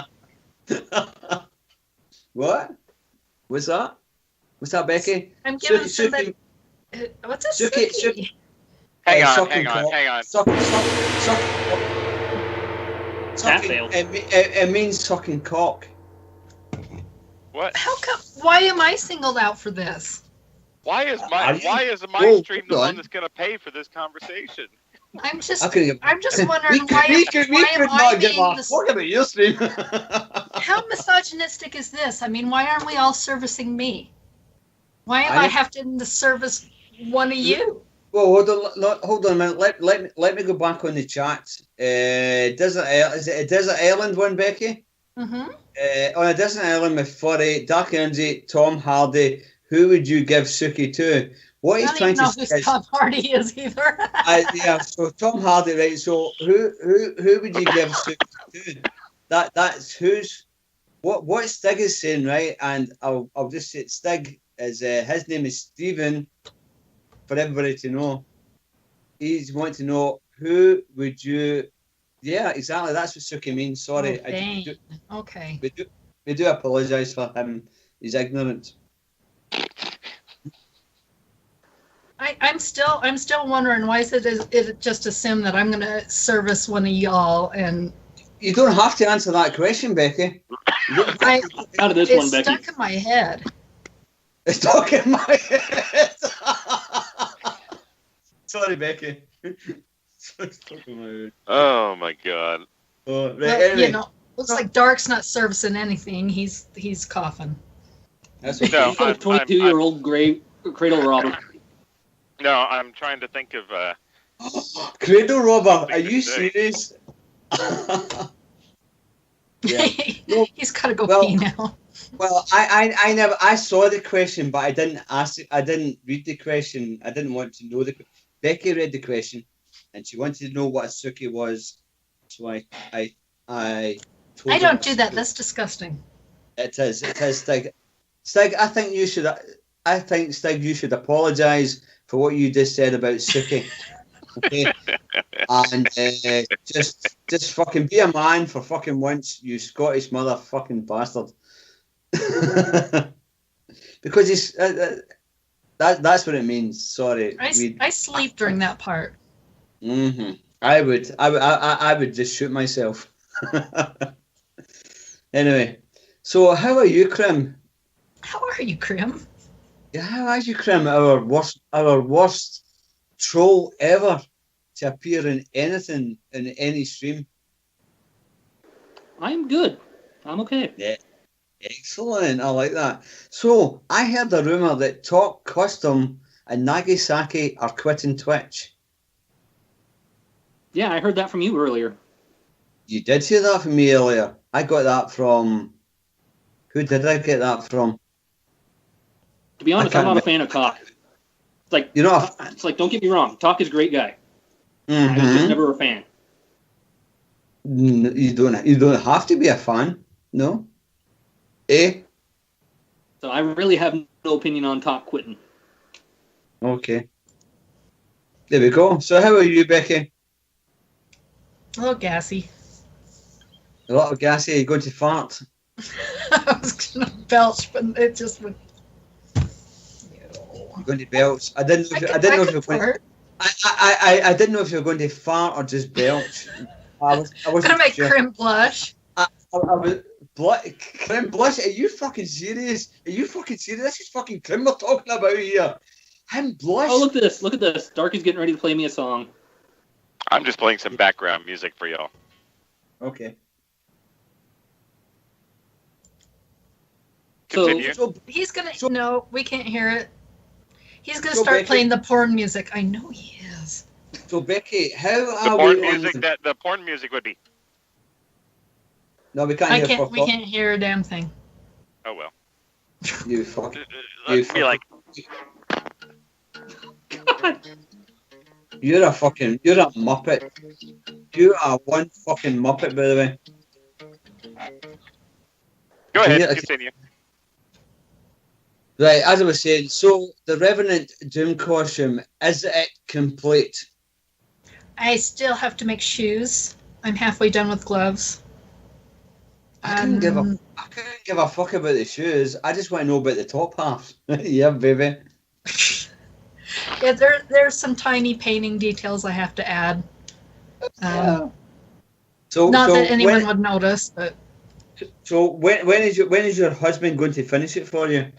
What? What's that? What's that, Becky? I'm giving somebody. What's a sookie? Hang on. It means sucking cock. What? How come? Why am I singled out for this? Why is my stream the one that's going to pay for this conversation? I'm just wondering why am I being your stream? How misogynistic is this? I mean, why aren't we all servicing me? Why am I having to service one of you? Well, hold on a minute. Let me go back on the chat. Is it a Desert Island one, Becky? Mm-hmm. On a Desert Island with Furry, Dark Energy, Tom Hardy, who would you give Suki to? What he's trying to say is Tom Hardy is either. So Tom Hardy, right? So who would you give Suki to? That's who's what Stig is saying, right? And I'll just say Stig is his name is Stephen. For everybody to know, he's wanting to know who would you. Yeah, exactly. That's what Suki means. Sorry. Okay. We do apologise for him. He's ignorant. I'm still wondering why is it just assumed that I'm going to service one of y'all and. You don't have to answer that question, Becky. Out of this one, Becky. It's stuck in my head. It's stuck in my head. Sorry, Becky. Oh my God. Anyway. Looks like Dark's not servicing anything. He's coughing. That's okay. He's got a 22-year-old cradle robber. No, I'm trying to think of. Cradle robber? Are you serious? Yeah. He's got to go pee now. Well, I saw the question, but I didn't ask it. I didn't read the question. I didn't want to know the. Becky read the question, and she wanted to know what a suki was. So I told her. I don't do that. That's disgusting. It is, Stig. Stig, I think Stig, you should apologise for what you just said about suki. Okay, and just fucking be a man for fucking once, you Scottish motherfucking bastard. Because he's that's what it means. Sorry, I sleep during that part. Mm-hmm. I would just shoot myself. Anyway, so how are you, Krim? How are you, Krim? Yeah, how are you, Krim? Our worst troll ever to appear in anything in any stream. I'm good. I'm okay. Yeah. Excellent. I like that. So, I heard a rumour that Talk Custom and Nagasaki are quitting Twitch. Yeah, I heard that from you earlier. You did hear that from me earlier. I got that from... Who did I get that from? To be honest, I'm not a fan of Talk. It's like, you're not it's like, don't get me wrong. Talk is a great guy. Mm-hmm. I was just never a fan. You don't have to be a fan. No? So I really have no opinion on Talk quitting. Okay. There we go. So how are you, Becky? A little gassy. A lot of gassy. Are you going to fart? I was going to belch, but it just went... You're going to belch. I didn't know if you were going. I didn't know if you were going to fart or just belch. I was gonna make Crim blush. I was Crim blush. Are you fucking serious? This is fucking Crim we're talking about here. Him blush. Oh, look at this! Look at this! Dark is getting ready to play me a song. I'm just playing some background music for y'all. Okay. Continue. So He's gonna. No, we can't hear it. He's gonna So start Becky- playing the porn music. I know he is. So Becky, how The are porn we music on? the porn music would be. No, we can't hear. We can't hear a damn thing. Oh well. You fucking. Let's be like. You're a muppet. You are one fucking muppet, by the way. Go ahead. Yeah, Continue. Right, as I was saying, so the Revenant Doom costume, is it complete? I still have to make shoes. I'm halfway done with gloves. I couldn't give a fuck about the shoes. I just want to know about the top half. Yeah, baby. Yeah, there's some tiny painting details I have to add. Yeah. Not that anyone would notice, but. So when is your husband going to finish it for you?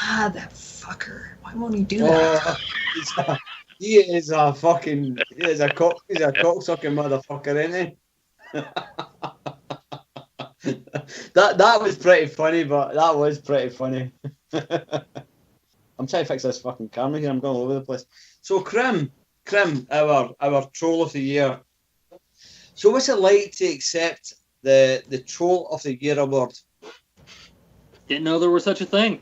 God, that fucker! Why won't he do that? He is a cocksucking motherfucker, isn't he? that was pretty funny, but that was pretty funny. I'm trying to fix this fucking camera here. I'm going all over the place. So Crim, our troll of the year. So what's it like to accept the troll of the year award? Didn't know there was such a thing.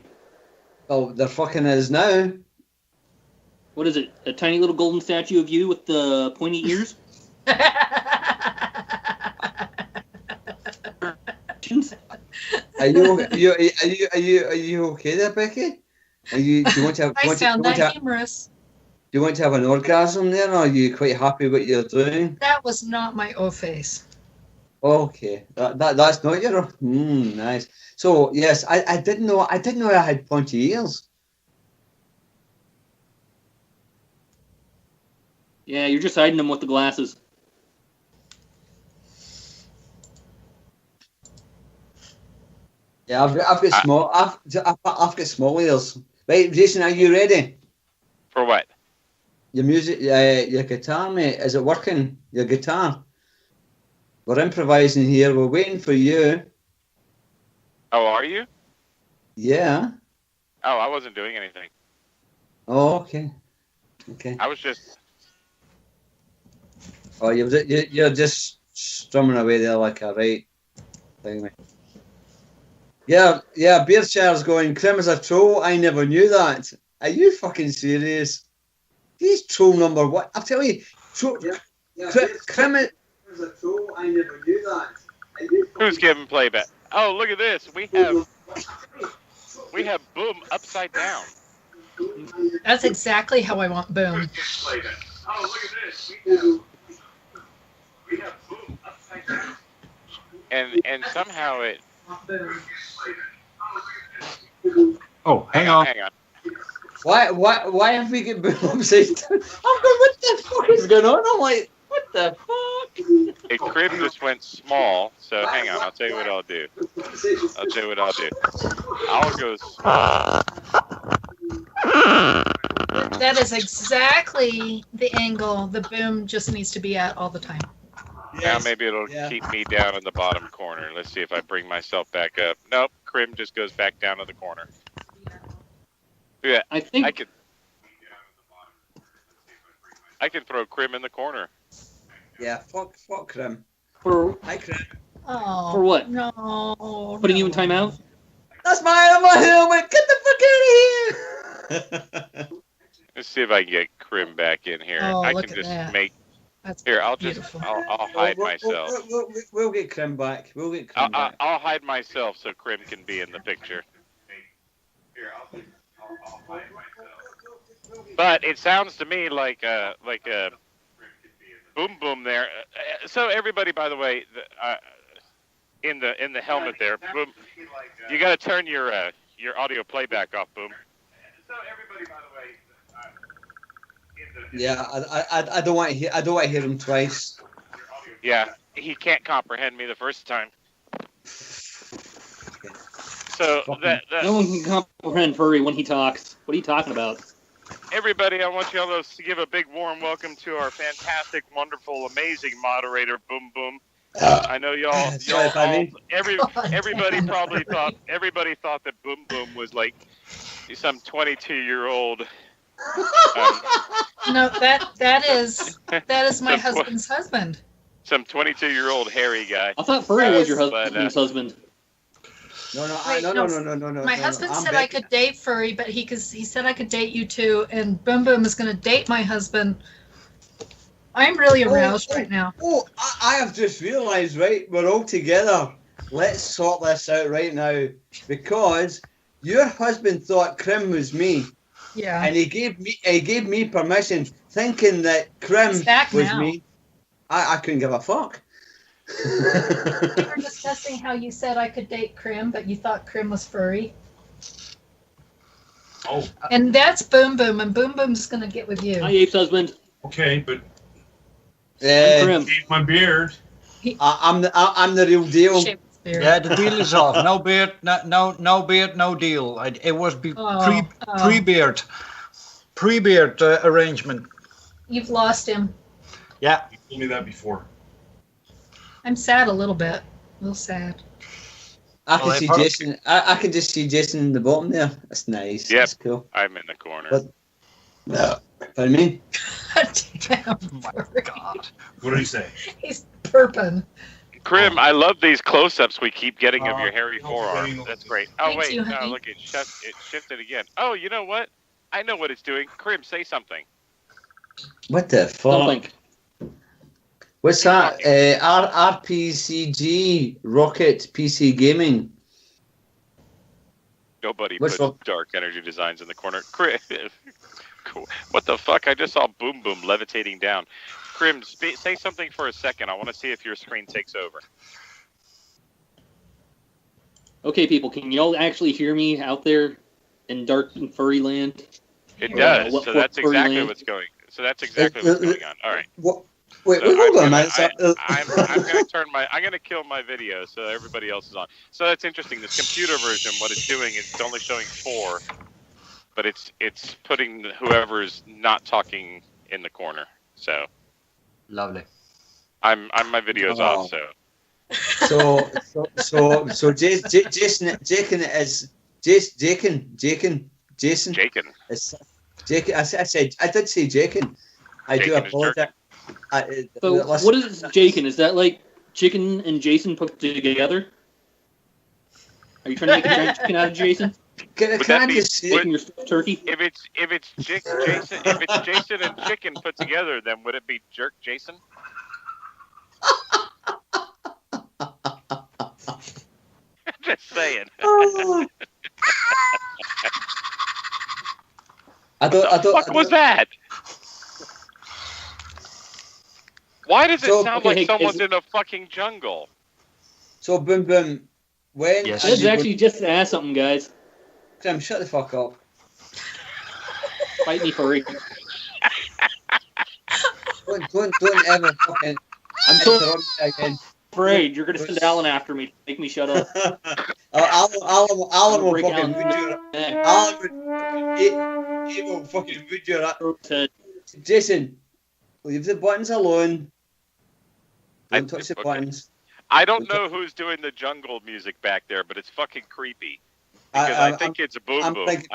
Oh, there fucking is now. What is it? A tiny little golden statue of you with the pointy ears? Are you okay there, Becky? Do you want to have? I found that humorous. Do you want to have an orgasm there, or are you quite happy with what you're doing? That was not my O face. Okay, that's not your. Nice. So yes, I didn't know I had pointy ears. Yeah, you're just hiding them with the glasses. Yeah, I've got small. I've got small ears. Right, Jason, are you ready? For what? Your music, your guitar, mate. Is it working? Your guitar. We're improvising here. We're waiting for you. Oh, are you? Yeah. Oh, I wasn't doing anything. Oh, okay. Okay. I was just. Oh, you're just strumming away there like a right thing. Yeah. Beardshire's going, Crim is a troll. I never knew that. Are you fucking serious? He's troll number one. I'll tell you, Crim is a troll. I never knew that. Who's giving playback? Oh, look at this. We have Boom upside down. That's exactly how I want Boom. Oh, look at this. We have Boom upside down. And somehow it. Oh, hang on. Hang on. Why have we get Boom upside down? I'm going, what the fuck is going on? I'm like, what the fuck? A crib just went small, so hang on. I'll tell you what I'll do. I'll go. That is exactly the angle the Boom just needs to be at all the time. Now maybe it'll keep me down in the bottom corner. Let's see if I bring myself back up. Nope, Crim just goes back down to the corner. Yeah, I can throw Crim in the corner. Yeah, fuck Crim. Hi, Crim. Oh. For what? No. Putting you in timeout? That's my helmet. Get the fuck out of here. Let's see if I can get Crim back in here. Oh, I look can at just that. make. That's Here, I'll beautiful. hide myself. We'll get Crim back. I'll hide myself so Crim can be in the picture. But it sounds to me like a boom boom there. So everybody, by the way, in the helmet there, boom. You got to turn your audio playback off, Boom. Yeah, I don't want to hear. I don't want to hear him twice. Yeah, he can't comprehend me the first time. So No one can comprehend Furry when he talks. What are you talking about? everybody, I want y'all to give a big warm welcome to our fantastic, wonderful, amazing moderator, Boom Boom. I know everybody probably thought that Boom Boom was like some 22-year-old. No, that is my husband's husband. Some 22-year-old hairy guy. I thought Furry was your husband's husband. No. My husband said I could date Furry, but he said I could date you too, and Boom Boom is going to date my husband. I'm really aroused right now. I have just realised, right? We're all together. Let's sort this out right now, because your husband thought Krim was me. Yeah. And he gave me permission, thinking that Krim was me. I couldn't give a fuck. We were discussing how you said I could date Krim, but you thought Krim was Furry. Oh. And that's Boom Boom, and Boom Boom's going to get with you. Hi, Ape's husband. Okay, but I'm Krim. keep my beard. I'm the real deal. Yeah, the deal is off. No beard, no beard, no deal. It was pre-beard arrangement. You've lost him. Yeah. You told me that before. I'm sad a little bit. A little sad. I can see Jason. I can just see Jason in the bottom there. That's nice. Yep. That's cool. I'm in the corner. Pardon me? Damn, Oh my God. What did he say? He's burping. Krim, I love these close-ups we keep getting of your hairy forearm. That's great. Oh, Thanks, wait. you, No, honey. look, it shifted again. Oh, you know what? I know what it's doing. Krim, say something. What the fuck? Something. What's that? RPCG Rocket PC Gaming. Nobody What's puts wrong? dark energy designs in the corner. Krim, cool. What the fuck? I just saw Boom Boom levitating down. Krim, say something for a second. I want to see if your screen takes over. Okay, people, can y'all actually hear me out there in dark and furry land? It Or, does. what So that's furry exactly land? what's going. So that's exactly what's going on. All right. What? Wait, So hold on, man. I'm gonna kill my video so everybody else is on. So that's interesting. This computer version, what it's doing is it's only showing 4, but it's putting whoever's not talking in the corner. So Lovely. my video's off. So Jason is Jason. Jaken. Jaken. I did say Jaken. I do Jaken is apologize. So, what is Jaken? Is that like chicken and Jason put together? Are you trying to make a giant chicken out of Jason? Can I just say, Making your stuffed turkey? If it's Jason and chicken put together, then would it be Jerk Jason? Just saying. What was that? Why does it sound like someone's in a fucking jungle? So Boom Boom, when Yes. This is actually just to ask something, guys. Krim, shut the fuck up. Fight me, furry. Don't ever fucking I'm so interrupt me again. afraid you're gonna send Alan after me. Make me shut up. Alan will Break fucking out wood your neck. Alan he will fucking wood your Jason, leave the buttons alone. Don't touch the buttons. I don't know who's doing the jungle music back there, but it's fucking creepy. Because I think it's Boom I'm Boom. thinking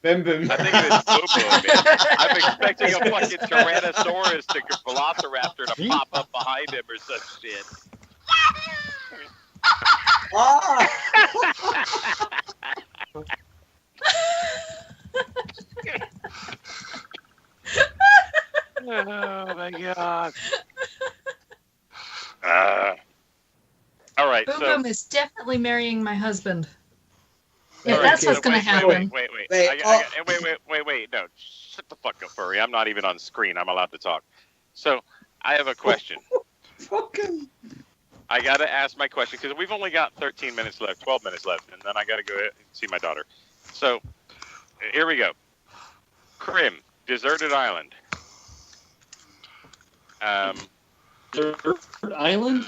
Boom Boom. I think it's Boom Boom, man. I'm expecting a fucking Tyrannosaurus to Velociraptor to pop up behind him or some shit. Ah! Oh my god. All right, Boom so Boom is definitely marrying my husband. all If right, that's so what's going to happen. Wait. Wait, Wait. No, shut the fuck up, furry. I'm not even on screen. I'm allowed to talk. So I have a question. Fucking. I got to ask my question because we've only got 13 minutes left, 12 minutes left, and then I got to go see my daughter. So here we go. Krim, deserted island. Desert island?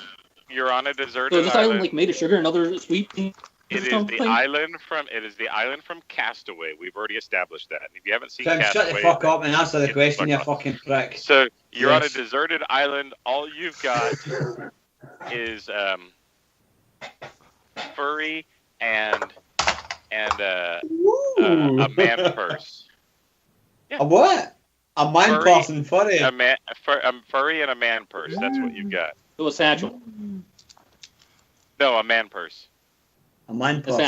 You're on a deserted So is this island. island like made of sugar and other sweet things? It is the island from Castaway. We've already established that. And if you haven't seen Krim, Castaway, shut the fuck up and answer the question, you fucking prick. So you're on a deserted island. All you've got is furry and a man purse. Yeah. A what? A man purse and furry. Furry and a man purse. That's what you've got. So a satchel. No, a man purse. A man purse. A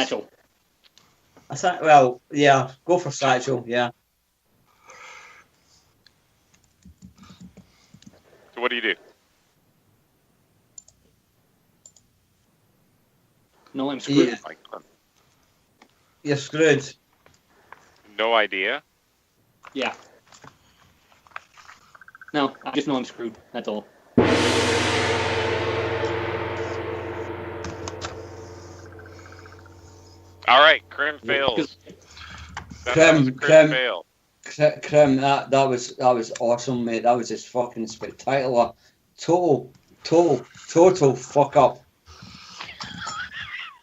satchel. Well, yeah. Go for satchel. Yeah. So what do you do? No, I'm screwed. Yeah. You're screwed. No idea. Yeah. No, I just know I'm screwed. That's all. All right, Krim fails. Krim, that was awesome, mate. That was just fucking spectacular. Total fuck up.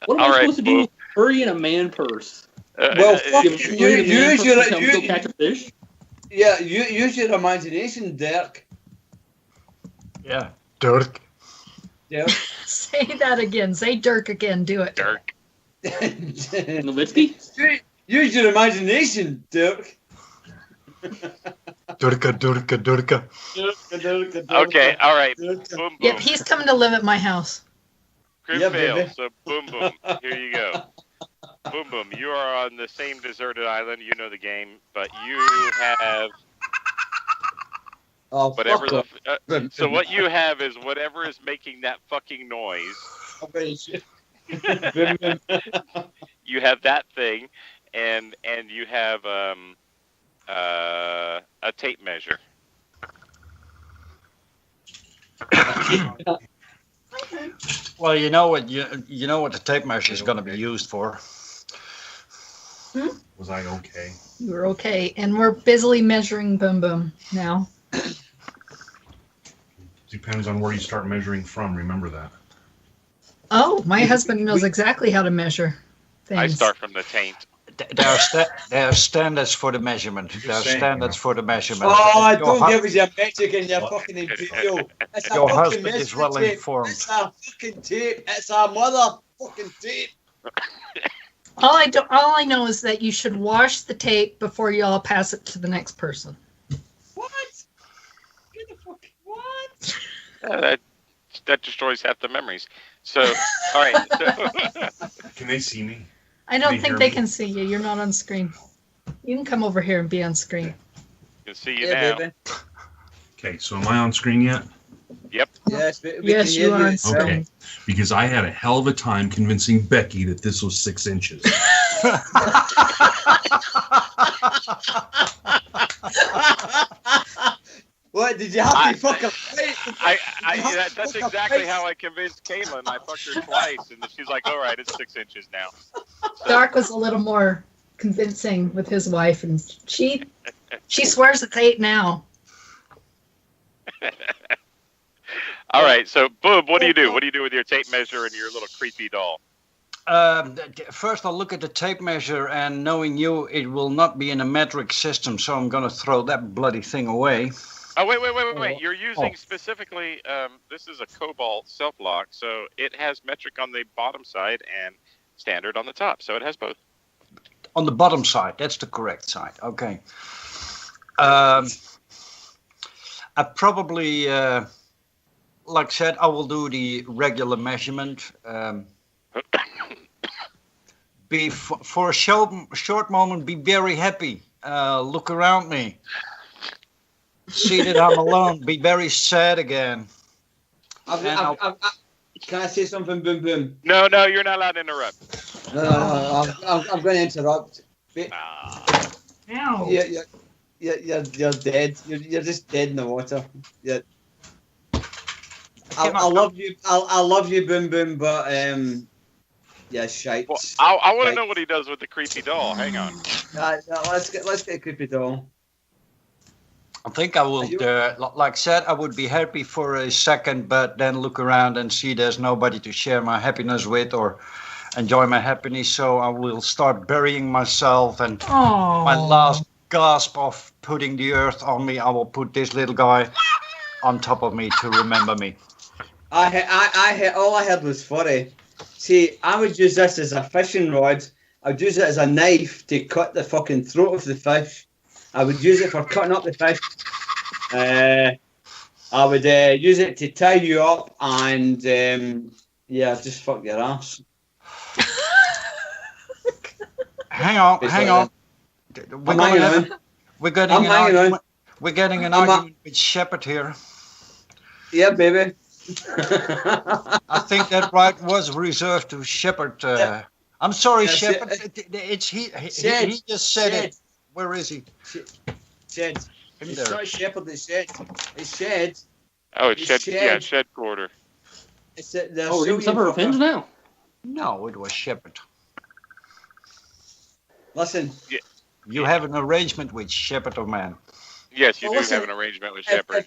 What am I supposed to do with furry and a man purse? Well, fuck you. Use your go catch a fish. Yeah, use your imagination, Dirk. Yeah, Dirk. Yeah. Say that again. Say Dirk again. Do it. Dirk. Nowitzki? Use your imagination, Dirk. Durka. Okay, all right. Boom, boom. Yep, he's coming to live at my house. Krim fails, so boom, boom. Here you go. Boom, boom. You are on the same deserted island. You know the game, but you have whatever. So what you have is whatever is making that fucking noise. You have that thing, and you have a tape measure. Well, you know what the tape measure is going to be used for. Was I okay? You were okay, and we're busily measuring Boom Boom now. Depends on where you start measuring from. Remember that. Oh, my husband knows exactly how to measure things. I start from the taint. There are standards for the measurement. There are standards for the measurement. Oh, don't give us your metric and your fucking imperial. Your husband is well informed. It's our fucking tape. It's our mother fucking tape. All I know is that you should wash the tape before you all pass it to the next person. What? Get the fuck. What? That destroys half the memories. So, all right. So. Can they see me? I don't think they can see you. You're not on screen. You can come over here and be on screen. Can see you now. Baby. Okay, so am I on screen yet? Yep. Yes, yes, you are on screen. Okay, because I had a hell of a time convincing Becky that this was 6 inches. What did you have to fuck up? That's exactly how I convinced Caitlin. I fucked her twice, and she's like, "All right, it's 6 inches now." So. Dark was a little more convincing with his wife, and she swears it's 8 now. All right, so Boom, what do you do? What do you do with your tape measure and your little creepy doll? First, I'll look at the tape measure, and knowing you, it will not be in a metric system, so I'm going to throw that bloody thing away. Oh, wait. You're using specifically, this is a Cobalt self-lock, so it has metric on the bottom side and standard on the top, so it has both. On the bottom side, that's the correct side. Okay. I probably, like I said, I will do the regular measurement. For a short moment, be very happy. Look around me. See that I'm alone. Be very sad again. Can I say something, Boom Boom? No, you're not allowed to interrupt. No, I'm going to interrupt. Ow. You're dead. You're just dead in the water. I love you. I love you, Boom Boom, but yeah, shite. Well, I want to know what he does with the creepy doll. Hang on. Let's get a creepy doll. I think I would, like I said, I would be happy for a second, but then look around and see there's nobody to share my happiness with or enjoy my happiness. So I will start burying myself, and my last gasp of putting the earth on me, I will put this little guy on top of me to remember me. All I had was funny. See, I would use this as a fishing rod. I would use it as a knife to cut the fucking throat of the fish. I would use it for cutting up the fish. I would use it to tie you up and just fuck your ass. Hang on. We're getting an argument with Shepard here. Yeah, baby. I think that right was reserved to Shepard. I'm sorry, Shepard. It's he just said it. Where is he? Shed. It's not Shepard, it's Shed. It's Shed. Oh, it's Shed. Yeah, Shed quarter. We're getting some revenge now? No, it was Shepard. Listen. Yeah. You have an arrangement with Shepard, man. Yes, you do have an arrangement with Shepard.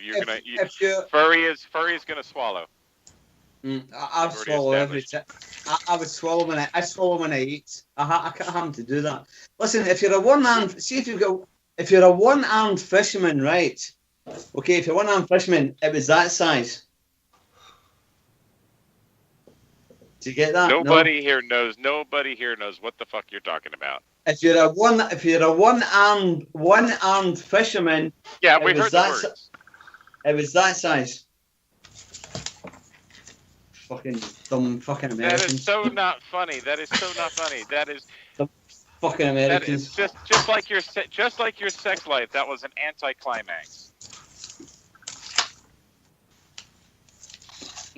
Furry is gonna swallow. I'll swallow every time. I would swallow when I swallow when I eat. I can't have to do that. Listen, if you're a one-armed, if you're a one-armed fisherman, right? Okay, if you're a one-armed fisherman, it was that size. Do you get that? Nobody here knows what the fuck you're talking about. If you're a one-armed fisherman, yeah, we heard the words. It was that size. Fucking dumb fucking Americans. That is so not funny. That is the fucking Americans. That is just like your sex life. That was an anticlimax.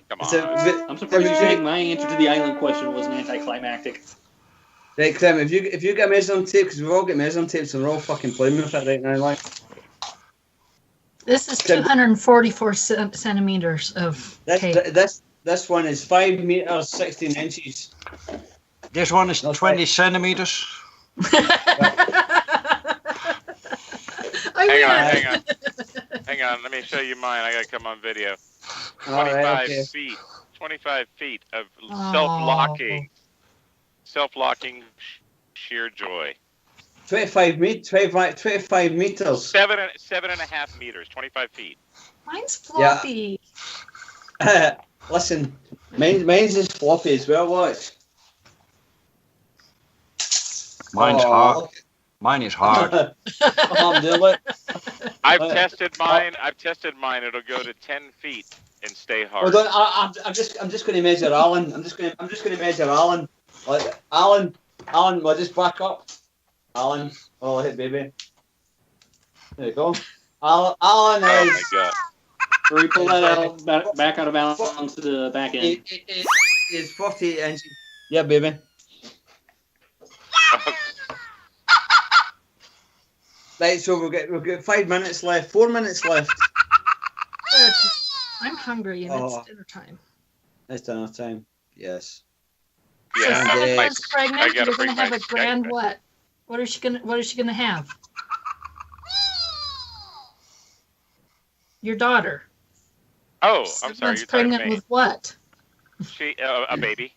Come on. I'm surprised you think my answer to the island question wasn't anticlimactic. Right, Clem, if you get measuring tape, because we've all got measuring tapes and we're all fucking playing with it right now, like. This is 244 centimeters of tape. This one is 5 meters 16 inches. This one is 20 centimeters. Hang on. Let me show you mine. I gotta come on video. 25 feet. 25 feet of self-locking sheer joy. 25 meters. 7.5 meters. 25 feet. Mine's floppy. Yeah. Listen, mine's is floppy as well. Watch. Mine's hard. Mine is hard. I've tested mine. It'll go to 10 feet and stay hard. Hold on, I'm just going to measure Alan. I'm just going to measure Alan. Like Alan, we'll just back up. Alan, oh hit baby. There you go. Alan is. Oh my god. Hurry, pull that out back out of balance to the back end. It is 48 inches. Yeah, baby. Right, so we've got 5 minutes left. 4 minutes left. I'm hungry and it's dinner time. It's dinner time. Yes. Yeah, Someone's pregnant. You're gonna have a grand what? What is she gonna have? Your daughter. Oh, I'm sorry. You're pregnant with what? She a baby.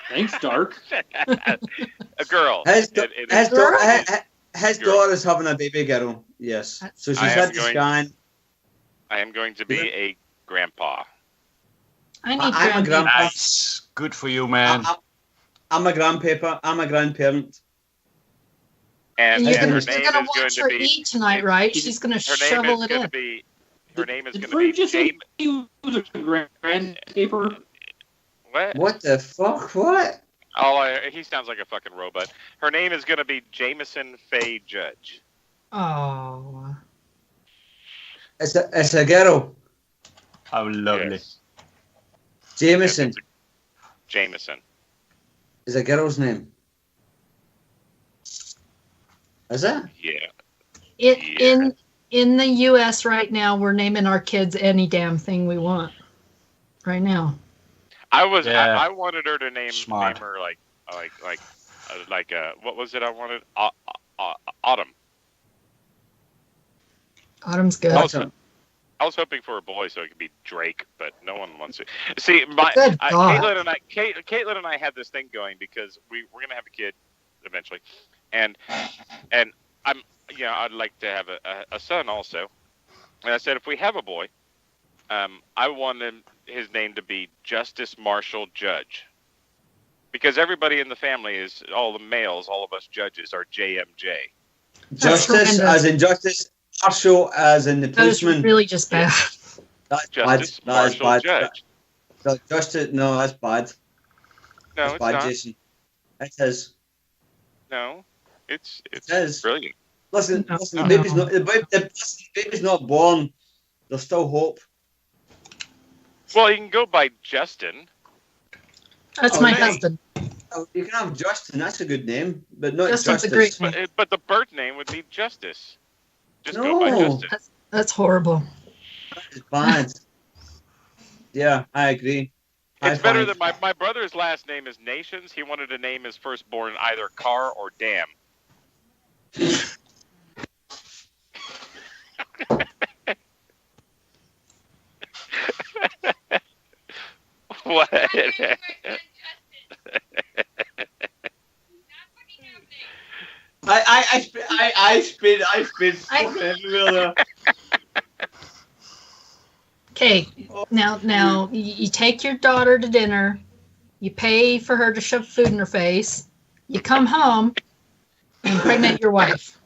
Thanks, Dark. A girl. His daughter's having a baby girl. Yes. So she's had the scan. I am going to be a grandpa. I'm a grandpa. Nice. Good for you, man. I'm a grandpapa. I'm a grandparent. And you're her gonna name is watch going her to be eat tonight, right? She's gonna shovel it in. Her name is going to be James. He was a grandpaper. What the fuck? What? He sounds like a fucking robot. Her name is going to be Jameson Faye Judge. Oh. It's a girl. How lovely. Yes. Jameson. Jameson. Is a girl's name. Is it? Yeah. In the U.S. right now, we're naming our kids any damn thing we want. Right now. I wanted her to name her like what was it? I wanted Autumn. Autumn's good. I was hoping for a boy so it could be Drake, but no one wants it. See, Caitlin and I had this thing going because we're gonna have a kid eventually, and I'm I'd like to have a son also. And I said if we have a boy, I want his name to be Justice Marshall Judge, because everybody in the family is all the males, all of us judges are JMJ. Justice as in Justice. Marshall as in the policeman. That was really just bad. That's Justice bad. Marshall That is bad. Judge. No, Justice. No, that's bad. No, that's it's bad, not. Jason. It is. No, it's It is. brilliant. Listen. The baby's not born. There's still hope. Well, you can go by Justin. That's my husband. Oh, you can have Justin. That's a good name, but not Justin's Justice. a great name. But the birth name would be Justice. Just No. go by Justin. That's horrible. That is bad. Yeah, I agree. It's better than my brother's last name is Nations. He wanted to name his firstborn either Car or Damn. What? I spin Okay, now you take your daughter to dinner, you pay for her to shove food in her face, you come home and impregnate your wife.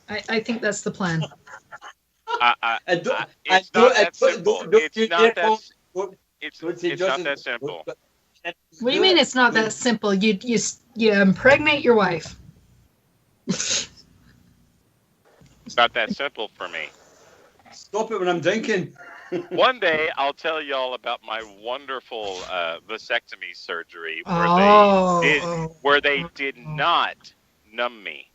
I think that's the plan. It's not that simple. It's not that simple. What do you mean it's not that simple? You impregnate your wife. It's not that simple for me. Stop it when I'm drinking. One day I'll tell y'all about my wonderful vasectomy surgery where they did not numb me,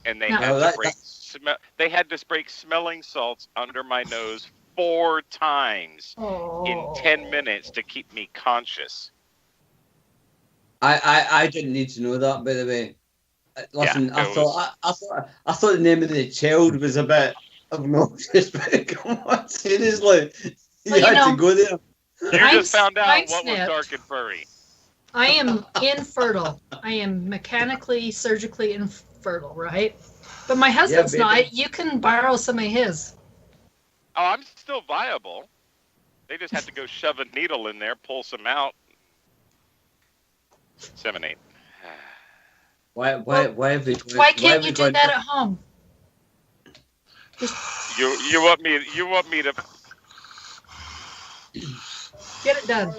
and they had to spray smelling salts under my nose 4 times in 10 minutes to keep me conscious. I didn't need to know that, by the way. Listen, I thought the name of the child was a bit obnoxious, but come on, seriously, you had to go there. You just found out what was dark and furry. I am infertile. I am mechanically, surgically infertile, right? But my husband's not. You can borrow some of his. Oh, I'm still viable. They just have to go shove a needle in there, pull some out. 7-8. Why can't you do that at home? You want me to get it done?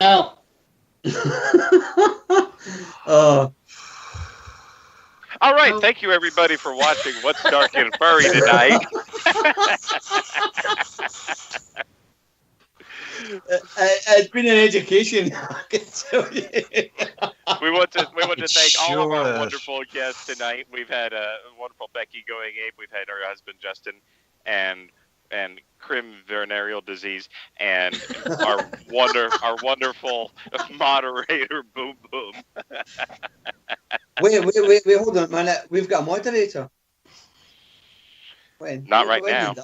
No. All right, thank you everybody for watching What's Dark and Furry tonight. It's been an education, I can tell you. We want to thank all of our wonderful guests tonight. We've had wonderful Becky going Abe. We've had our husband Justin and Crim venereal disease, and our wonderful moderator Boom Boom. Wait, hold on a minute. We've got a moderator. Not right now.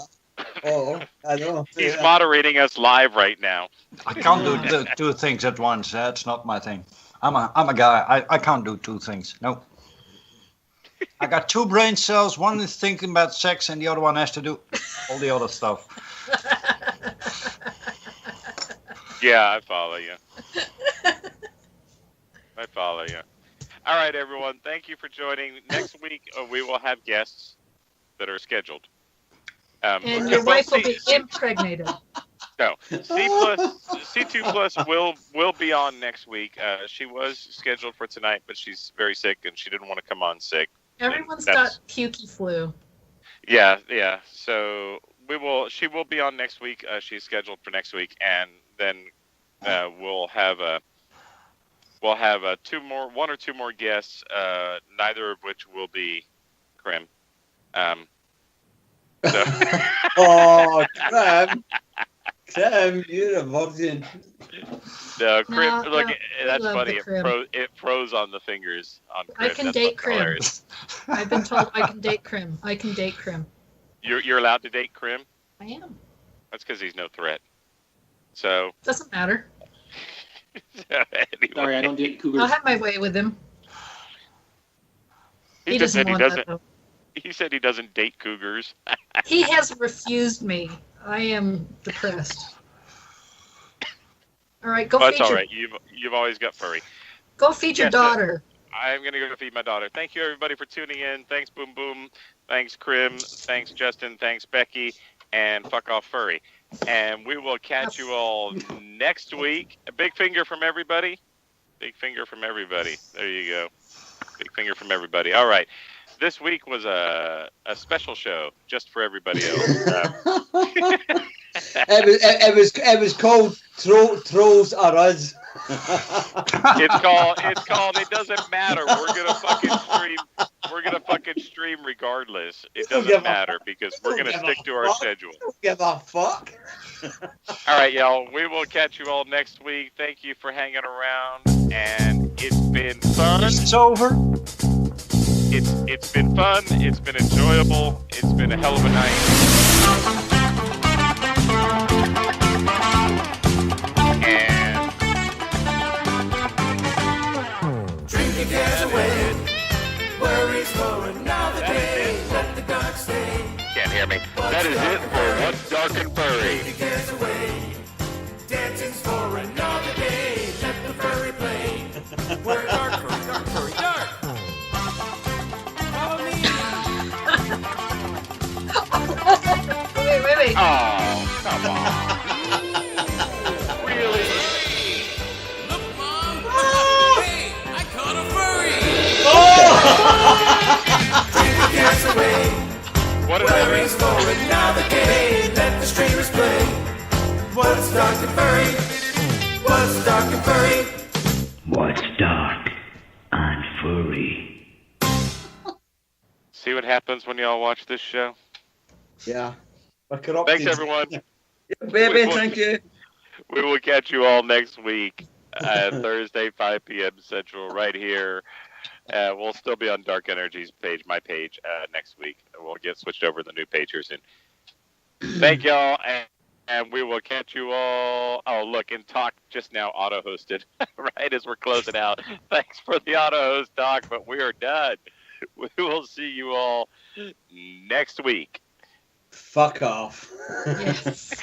Oh, I know. He's moderating us live right now. I can't do two things at once. That's not my thing. I'm a guy. I can't do 2 things. No. I got 2 brain cells. One is thinking about sex, and the other one has to do all the other stuff. Yeah, I follow you. All right, everyone. Thank you for joining. Next week, we will have guests that are scheduled. And your wife will be impregnated. No, C2+ will be on next week. She was scheduled for tonight, but she's very sick and she didn't want to come on sick. Everyone's got pukey flu. Yeah. So she will be on next week. She's scheduled for next week, and then we'll have 1 or 2 more guests. Neither of which will be Crim. So. Oh, Crim, you're a virgin. No, Crim. No, Look, no, that's love funny. the Crim. It froze on the fingers on Crim. I can That's date Crim. hilarious. I've been told I can date Crim. I can date Crim. You're allowed to date Crim. I am. That's because he's no threat. So. Doesn't matter. Anyway. Sorry, I don't date cougars. I'll have my way with him. He doesn't said he want doesn't. that, though. He said he doesn't date cougars. He has refused me. I am depressed. All right, go Oh, feed it's all your right. You've always got furry. go feed your Yes, daughter. I'm gonna go feed my daughter. Thank you everybody for tuning in. Thanks Boom Boom. Thanks Crim. Thanks Justin. Thanks Becky. And fuck off furry. And we will catch you all next week. A big finger from everybody. Big finger from everybody. There you go. Big finger from everybody. All right. This week was a special show just for everybody else. It was called Trolls Are Us. It's called It Doesn't Matter. We're gonna fucking stream regardless. It doesn't matter because we're gonna stick to our schedule. Don't give a fuck. All right, y'all. We will catch you all next week. Thank you for hanging around, and it's been fun. It's over. It's been fun. It's been enjoyable. It's been a hell of a night. And Drink your cares away. Worries for another day. Let the dark stay. can't hear me. That is it for What's Dark and Furry. Drink your cares away. Dancing's for another day. Let the furry play. We're dark, furry, dark, furry, dark. Follow me. Wait. Oh, come on. Really? Look, Mom. Hey, I caught a furry. Drink your cares away. What did I Worries miss? for another day. Let the streamers play. What's dark and furry? What's dark and furry? What's dark and furry? See what happens when y'all watch this show? Yeah. We're corrupted. Thanks, everyone. Baby, thank you. We will catch you all next week, Thursday, 5 p.m. Central, right here. We'll still be on Dark Energy's page, my page, next week. We'll get switched over to the new page here soon. Thank y'all, and we will catch you all. Oh, look, and Talk just now auto-hosted right as we're closing out. Thanks for the auto-host, Talk, but we are done. We will see you all next week. Fuck off. Yes.